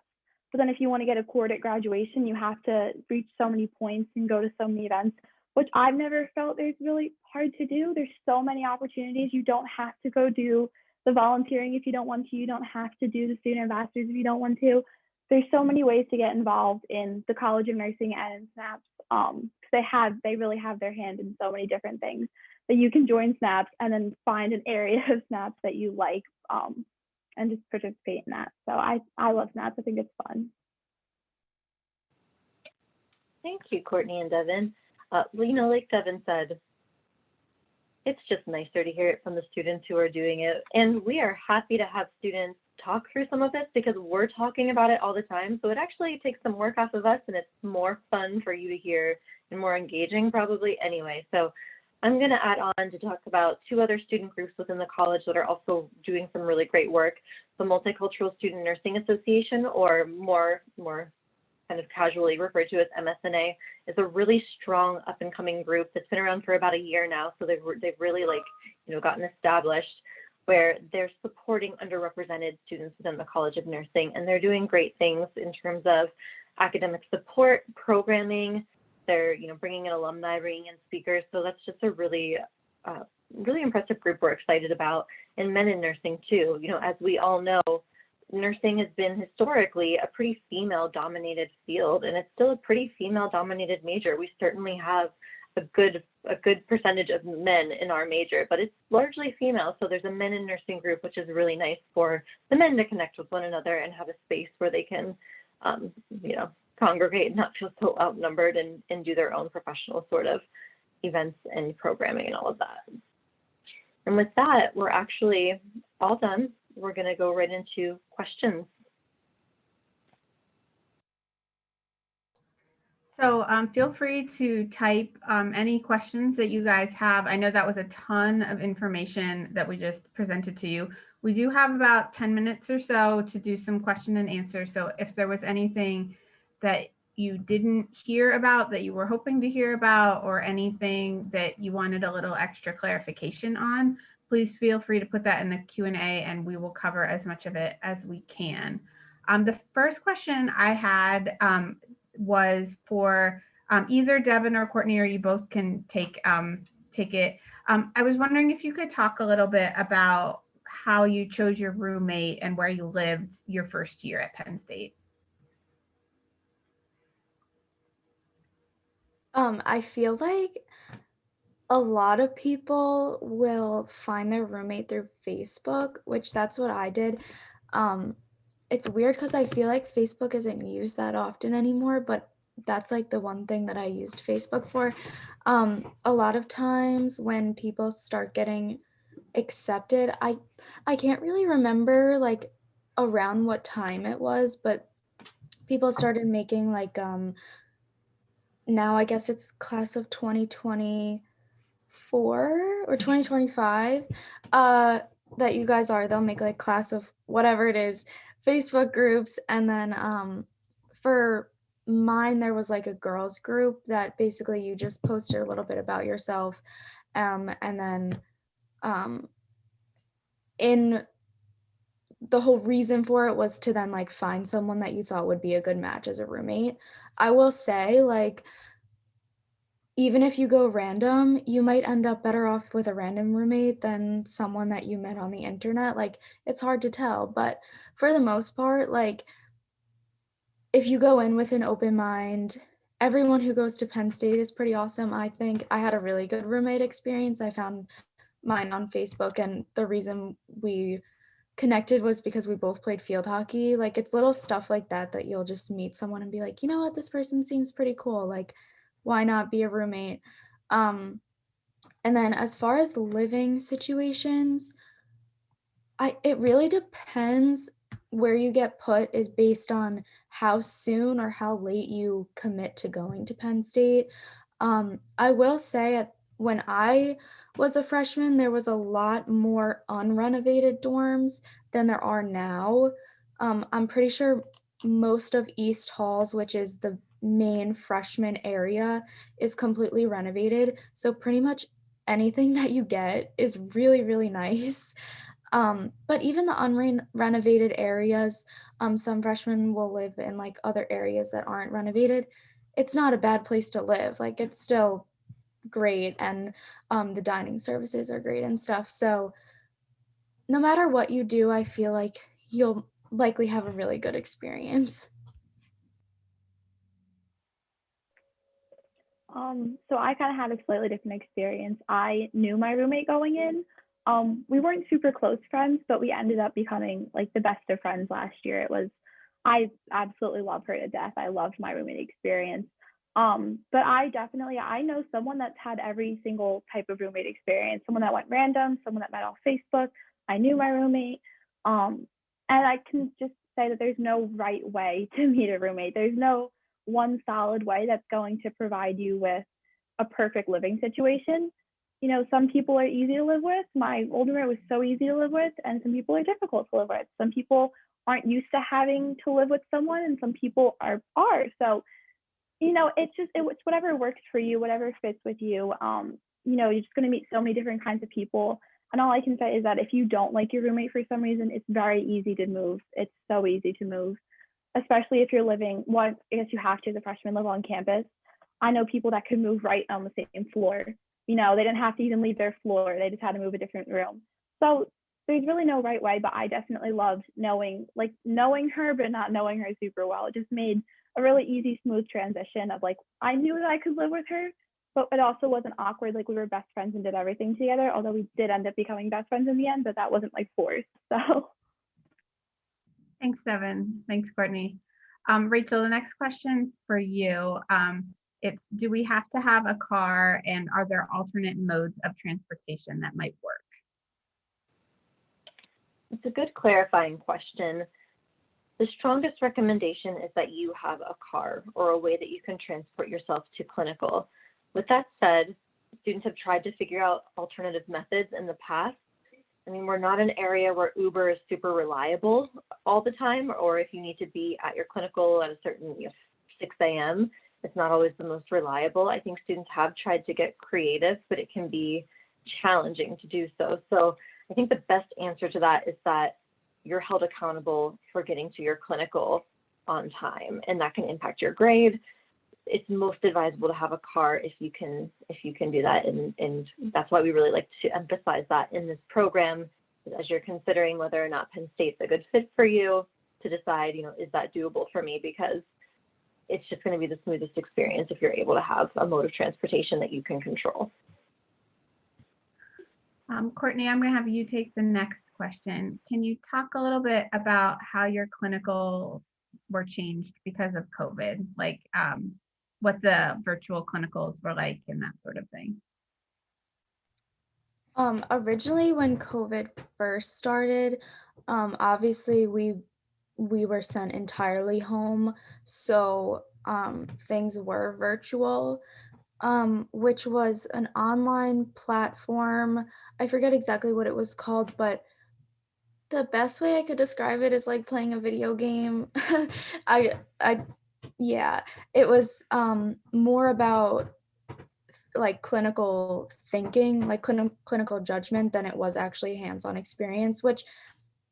but then if you want to get a cord at graduation, you have to reach so many points and go to so many events, which I've never felt there's really hard to do. There's so many opportunities. You don't have to go do the volunteering if you don't want to. You don't have to do the student ambassadors if you don't want to. There's so many ways to get involved in the College of Nursing and in SNAPs. They really have their hand in so many different things that you can join SNAPs and then find an area of SNAPs that you like, and just participate in that. So I love SNAPs. I think it's fun. Thank you, Courtney and Devin. Like Devin said, it's just nicer to hear it from the students who are doing it. And we are happy to have students talk through some of this because we're talking about it all the time. So it actually takes some work off of us, and it's more fun for you to hear and more engaging probably anyway. So I'm going to add on to talk about two other student groups within the college that are also doing some really great work. The Multicultural Student Nursing Association, or more kind of casually referred to as MSNA, is a really strong up-and-coming group that's been around for about a year now. So they've really gotten established, where they're supporting underrepresented students within the College of Nursing, and they're doing great things in terms of academic support, programming. They're bringing in alumni, bringing in speakers. So that's just a really impressive group we're excited about. And men in nursing too. As we all know, nursing has been historically a pretty female-dominated field, and it's still a pretty female-dominated major. We certainly have a good percentage of men in our major, but it's largely female. So there's a men in nursing group, which is really nice for the men to connect with one another and have a space where they can, congregate and not feel so outnumbered and do their own professional sort of events and programming and all of that. And with that, we're actually all done. We're going to go right into questions. So feel free to type any questions that you guys have. I know that was a ton of information that we just presented to you. We do have about 10 minutes or so to do some question and answer. So if there was anything that you didn't hear about that you were hoping to hear about, or anything that you wanted a little extra clarification on, please feel free to put that in the Q&A and we will cover as much of it as we can. The first question I had was for either Devin or Courtney, or you both can take it. I was wondering if you could talk a little bit about how you chose your roommate and where you lived your first year at Penn State. I feel like a lot of people will find their roommate through Facebook, which that's what I did. It's weird because I feel like Facebook isn't used that often anymore, but that's like the one thing that I used Facebook for. A lot of times when people start getting accepted, I can't really remember like around what time it was, but people started making like now I guess it's class of 2024 or 2025 that you guys are. They'll make like class of whatever it is, Facebook groups, and then for mine there was like a girls group that basically you just posted a little bit about yourself, and then in the whole reason for it was to then like find someone that you thought would be a good match as a roommate. I will say, like, even if you go random, you might end up better off with a random roommate than someone that you met on the internet. Like, it's hard to tell, but for the most part, like, if you go in with an open mind, everyone who goes to Penn State is pretty awesome. I think I had a really good roommate experience. I found mine on Facebook, and the reason we connected was because we both played field hockey. Like, it's little stuff like that that you'll just meet someone and be like, you know what, this person seems pretty cool. Like, why not be a roommate? And then as far as living situations, it really depends. Where you get put is based on how soon or how late you commit to going to Penn State. I will say when I was a freshman, there was a lot more unrenovated dorms than there are now. I'm pretty sure most of East Halls, which is the main freshman area, is completely renovated. So pretty much anything that you get is really, really nice. But even the unrenovated areas, some freshmen will live in like other areas that aren't renovated. It's not a bad place to live. Like, it's still great, and the dining services are great and stuff. So no matter what you do, I feel like you'll likely have a really good experience. So I kind of had a slightly different experience. I knew my roommate going in. We weren't super close friends, but we ended up becoming like the best of friends last year. I absolutely love her to death. I loved my roommate experience. But I know someone that's had every single type of roommate experience, someone that went random, someone that met off Facebook. I knew my roommate. And I can just say that there's no right way to meet a roommate. There's no one solid way that's going to provide you with a perfect living situation. You know, some people are easy to live with. My old roommate was so easy to live with, and some people are difficult to live with. Some people aren't used to having to live with someone, and some people are. So, you know, it's whatever works for you, whatever fits with you. You know, you're just going to meet so many different kinds of people. And all I can say is that if you don't like your roommate for some reason, it's very easy to move. It's so easy to move, especially if you're living, well, I guess you have to as a freshman live on campus. I know people that could move right on the same floor. You know, they didn't have to even leave their floor. They just had to move a different room. So there's really no right way, but I definitely loved knowing her, but not knowing her super well. It just made a really easy, smooth transition of like, I knew that I could live with her, but it also wasn't awkward. Like, we were best friends and did everything together, although we did end up becoming best friends in the end, but that wasn't like forced. So. Thanks, Devin. Thanks, Courtney. Rachel, the next question's for you. It's, do we have to have a car, and are there alternate modes of transportation that might work? It's a good clarifying question. The strongest recommendation is that you have a car or a way that you can transport yourself to clinical. With that said, students have tried to figure out alternative methods in the past. I mean, we're not an area where Uber is super reliable all the time, or if you need to be at your clinical at a certain 6 a.m., it's not always the most reliable. I think students have tried to get creative, but it can be challenging to do so. So I think the best answer to that is that you're held accountable for getting to your clinical on time, and that can impact your grade. It's most advisable to have a car if you can do that, and that's why we really like to emphasize that in this program, as you're considering whether or not Penn State's a good fit for you, to decide, is that doable for me? Because it's just going to be the smoothest experience if you're able to have a mode of transportation that you can control. Courtney, I'm going to have you take the next question. Can you talk a little bit about how your clinicals were changed because of COVID? Like, what the virtual clinicals were like and that sort of thing. Originally when COVID first started, obviously we we were sent entirely home. So things were virtual, which was an online platform. I forget exactly what it was called, but the best way I could describe it is like playing a video game. I yeah, it was more about like clinical thinking, like clinical judgment than it was actually hands-on experience, which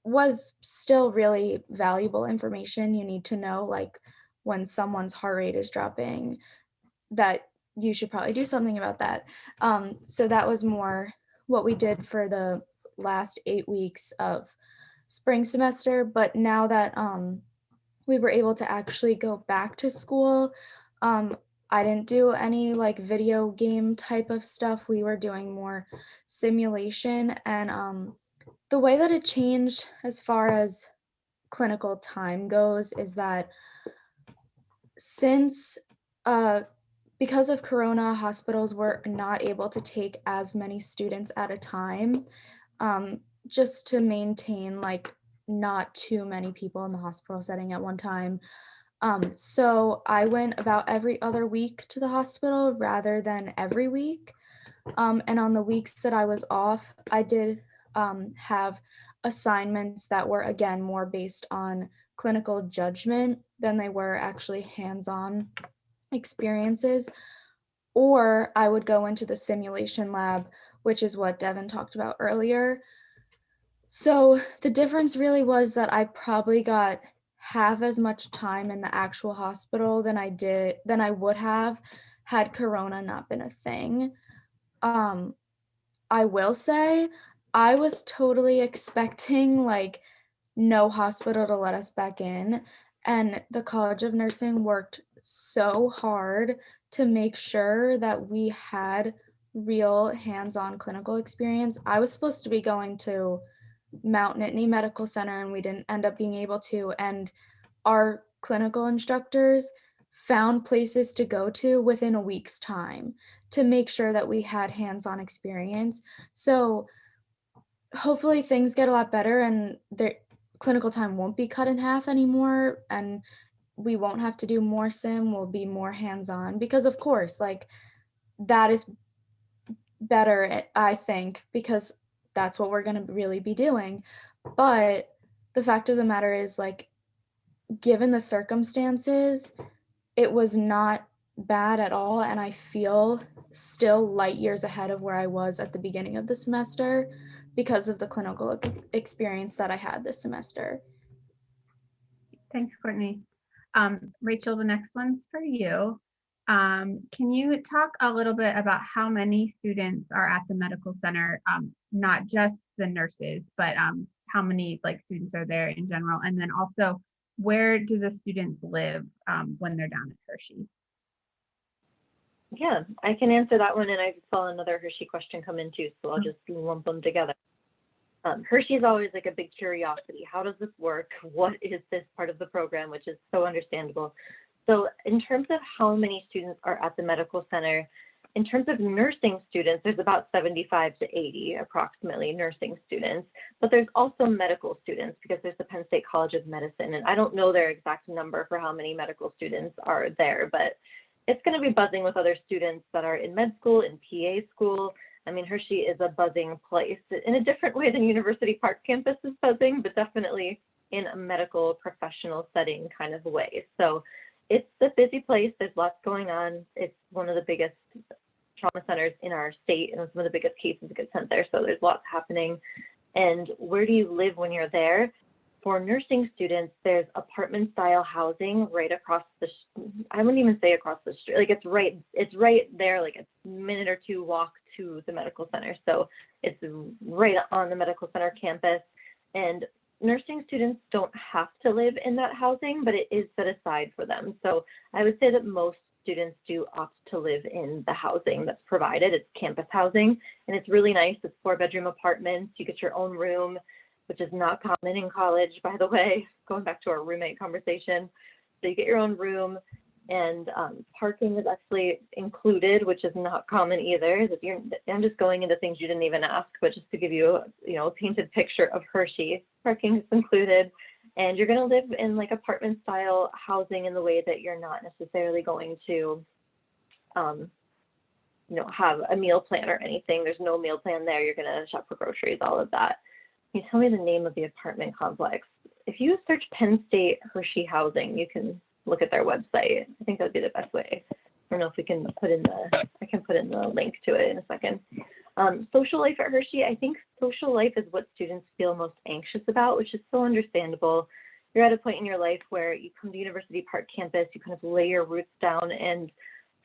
was still really valuable information. You need to know like when someone's heart rate is dropping, that you should probably do something about that. So that was more what we did for the last 8 weeks of spring semester. But now that we were able to actually go back to school, I didn't do any like video game type of stuff. We were doing more simulation, and the way that it changed as far as clinical time goes is that since because of corona, hospitals were not able to take as many students at a time, just to maintain like not too many people in the hospital setting at one time. So I went about every other week to the hospital rather than every week. And on the weeks that I was off, I did have assignments that were, again, more based on clinical judgment than they were actually hands-on experiences. Or I would go into the simulation lab, which is what Devin talked about earlier. So the difference really was that I probably got half as much time in the actual hospital than I would have had corona not been a thing. I will say I was totally expecting like no hospital to let us back in, and the College of Nursing worked so hard to make sure that we had real hands-on clinical experience. I was supposed to be going to Mount Nittany Medical Center, and we didn't end up being able to, and our clinical instructors found places to go to within a week's time to make sure that we had hands-on experience. So hopefully things get a lot better and the clinical time won't be cut in half anymore, and we won't have to do more sim, we'll be more hands-on, because of course, like, that is better, I think, because that's what we're going to really be doing. But the fact of the matter is, like, given the circumstances, it was not bad at all, and I feel still light years ahead of where I was at the beginning of the semester because of the clinical experience that I had this semester. Thanks, Courtney. Rachel, the next one's for you. Can you talk a little bit about how many students are at the medical center, not just the nurses, but how many like students are there in general? And then also, where do the students live when they're down at Hershey? Yeah, I can answer that one, and I saw another Hershey question come in too, so I'll just lump them together. Hershey is always like a big curiosity. How does this work? What is this part of the program, which is so understandable. So in terms of how many students are at the medical center, in terms of nursing students, there's about 75 to 80 approximately nursing students, but there's also medical students because there's the Penn State College of Medicine, and I don't know their exact number for how many medical students are there, but it's going to be buzzing with other students that are in med school, in PA school. I mean, Hershey is a buzzing place in a different way than University Park campus is buzzing, but definitely in a medical professional setting kind of way. So it's a busy place. There's lots going on. It's one of the biggest trauma centers in our state, and some of the biggest cases get sent there. So there's lots happening. And where do you live when you're there? For nursing students, there's apartment style housing right across the, I wouldn't even say across the street, like it's right there, like a minute or two walk to the medical center. So it's right on the medical center campus, and nursing students don't have to live in that housing, but it is set aside for them. So I would say that most students do opt to live in the housing that's provided. It's campus housing, and it's really nice. It's 4-bedroom apartments. You get your own room, which is not common in college, by the way, going back to our roommate conversation. So you get your own room, and parking is actually included, which is not common either. I'm just going into things you didn't even ask, but just to give you, a painted picture of Hershey, parking is included. And you're going to live in like apartment style housing in the way that you're not necessarily going to, have a meal plan or anything. There's no meal plan there. You're going to shop for groceries, all of that. Can you tell me the name of the apartment complex? If you search Penn State Hershey housing, you can look at their website. I think that would be the best way. I don't know if we can put in I can put in the link to it in a second. Social life at Hershey, I think social life is what students feel most anxious about, which is so understandable. You're at a point in your life where you come to University Park campus, you kind of lay your roots down and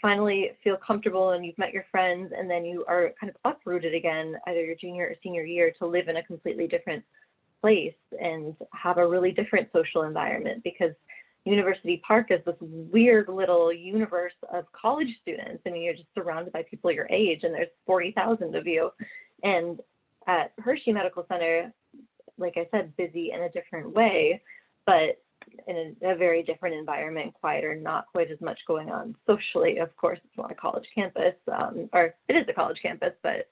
finally feel comfortable and you've met your friends, and then you are kind of uprooted again, either your junior or senior year, to live in a completely different place and have a really different social environment, because University Park is this weird little universe of college students. I mean, you're just surrounded by people your age, and there's 40,000 of you. And at Hershey Medical Center, like I said, busy in a different way, but in a very different environment, quieter, not quite as much going on socially. Of course, it's not a college campus, or it is a college campus, but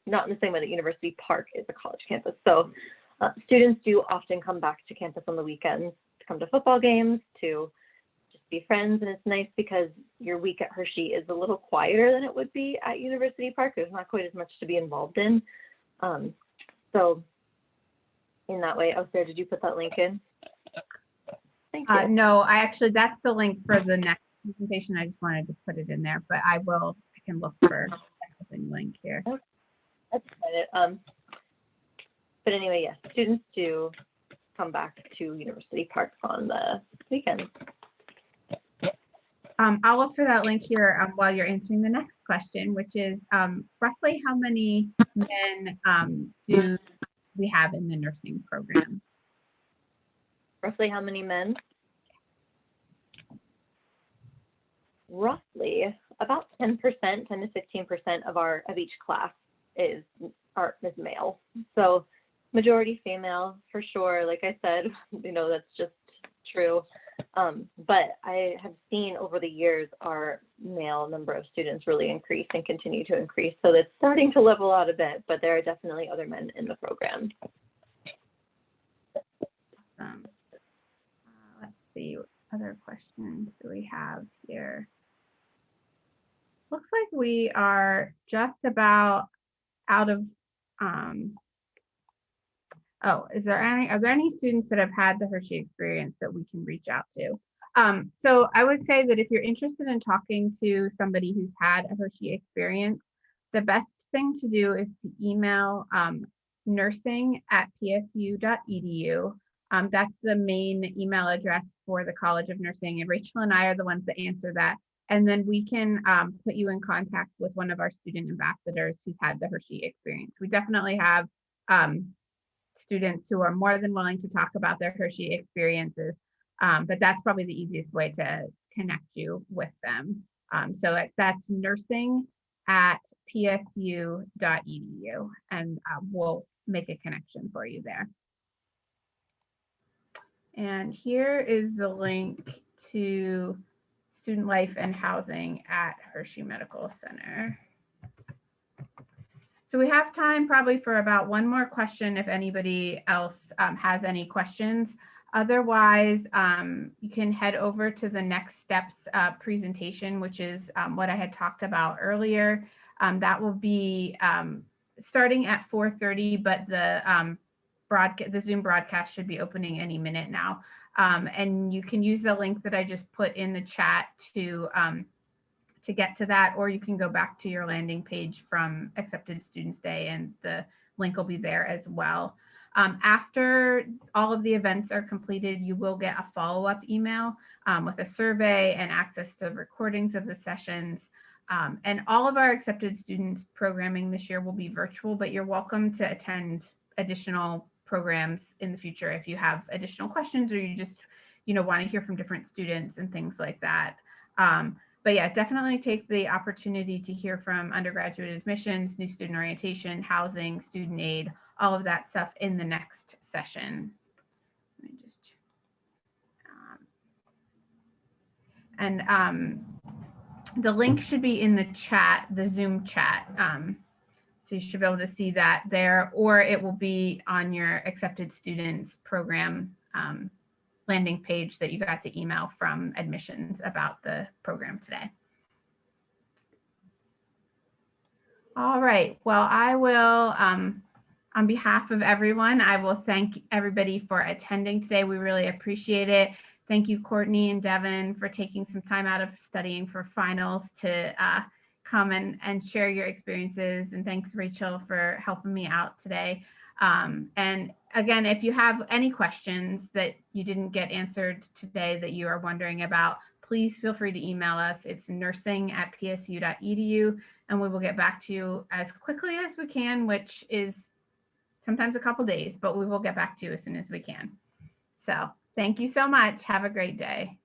not in the same way that University Park is a college campus. So students do often come back to campus on the weekends to come to football games, to just be friends. And it's nice because your week at Hershey is a little quieter than it would be at University Park. There's not quite as much to be involved in. So in that way, Sarah, did you put that link in? Thank you. No, that's the link for the next presentation. I just wanted to put it in there, but I can look for the link here. Okay. That's it. But anyway, yes, students do come back to University Park on the weekends. I'll look for that link here while you're answering the next question, which is roughly how many men do we have in the nursing program? Roughly how many men? Roughly about 10%, 10 to 15% of each class is male. So majority female for sure. Like I said, that's just true. But I have seen over the years our male number of students really increase and continue to increase. So it's starting to level out a bit, but there are definitely other men in the program. Let's see, what other questions do we have here? Looks like we are just about out of, are there any students that have had the Hershey experience that we can reach out to? So I would say that if you're interested in talking to somebody who's had a Hershey experience, the best thing to do is to email nursing@psu.edu. That's the main email address for the College of Nursing, and Rachel and I are the ones that answer that. And then we can put you in contact with one of our student ambassadors who's had the Hershey experience. We definitely have students who are more than willing to talk about their Hershey experiences, but that's probably the easiest way to connect you with them. So that's nursing@psu.edu, and we'll make a connection for you there. And here is the link to student life and housing at Hershey Medical Center. So we have time probably for about one more question if anybody else has any questions. Otherwise, you can head over to the next steps presentation, which is what I had talked about earlier. That will be starting at 4:30, but the Zoom broadcast should be opening any minute now. And you can use the link that I just put in the chat to get to that, or you can go back to your landing page from Accepted Students Day and the link will be there as well. After all of the events are completed, you will get a follow-up email with a survey and access to recordings of the sessions. And all of our Accepted Students programming this year will be virtual, but you're welcome to attend additional programs in the future if you have additional questions or you just want to hear from different students and things like that. But yeah, definitely take the opportunity to hear from undergraduate admissions, new student orientation, housing, student aid, all of that stuff in the next session. Let me just, the link should be in the chat, the Zoom chat. So you should be able to see that there, or it will be on your Accepted Students program landing page that you got the email from admissions about the program today. All right, well, I will, on behalf of everyone, I will thank everybody for attending today. We really appreciate it. Thank you, Courtney and Devin, for taking some time out of studying for finals to come and share your experiences. And thanks, Rachel, for helping me out today. And again, if you have any questions that you didn't get answered today that you are wondering about, please feel free to email us. It's nursing@psu.edu, and we will get back to you as quickly as we can, which is sometimes a couple days, but we will get back to you as soon as we can. So thank you so much. Have a great day.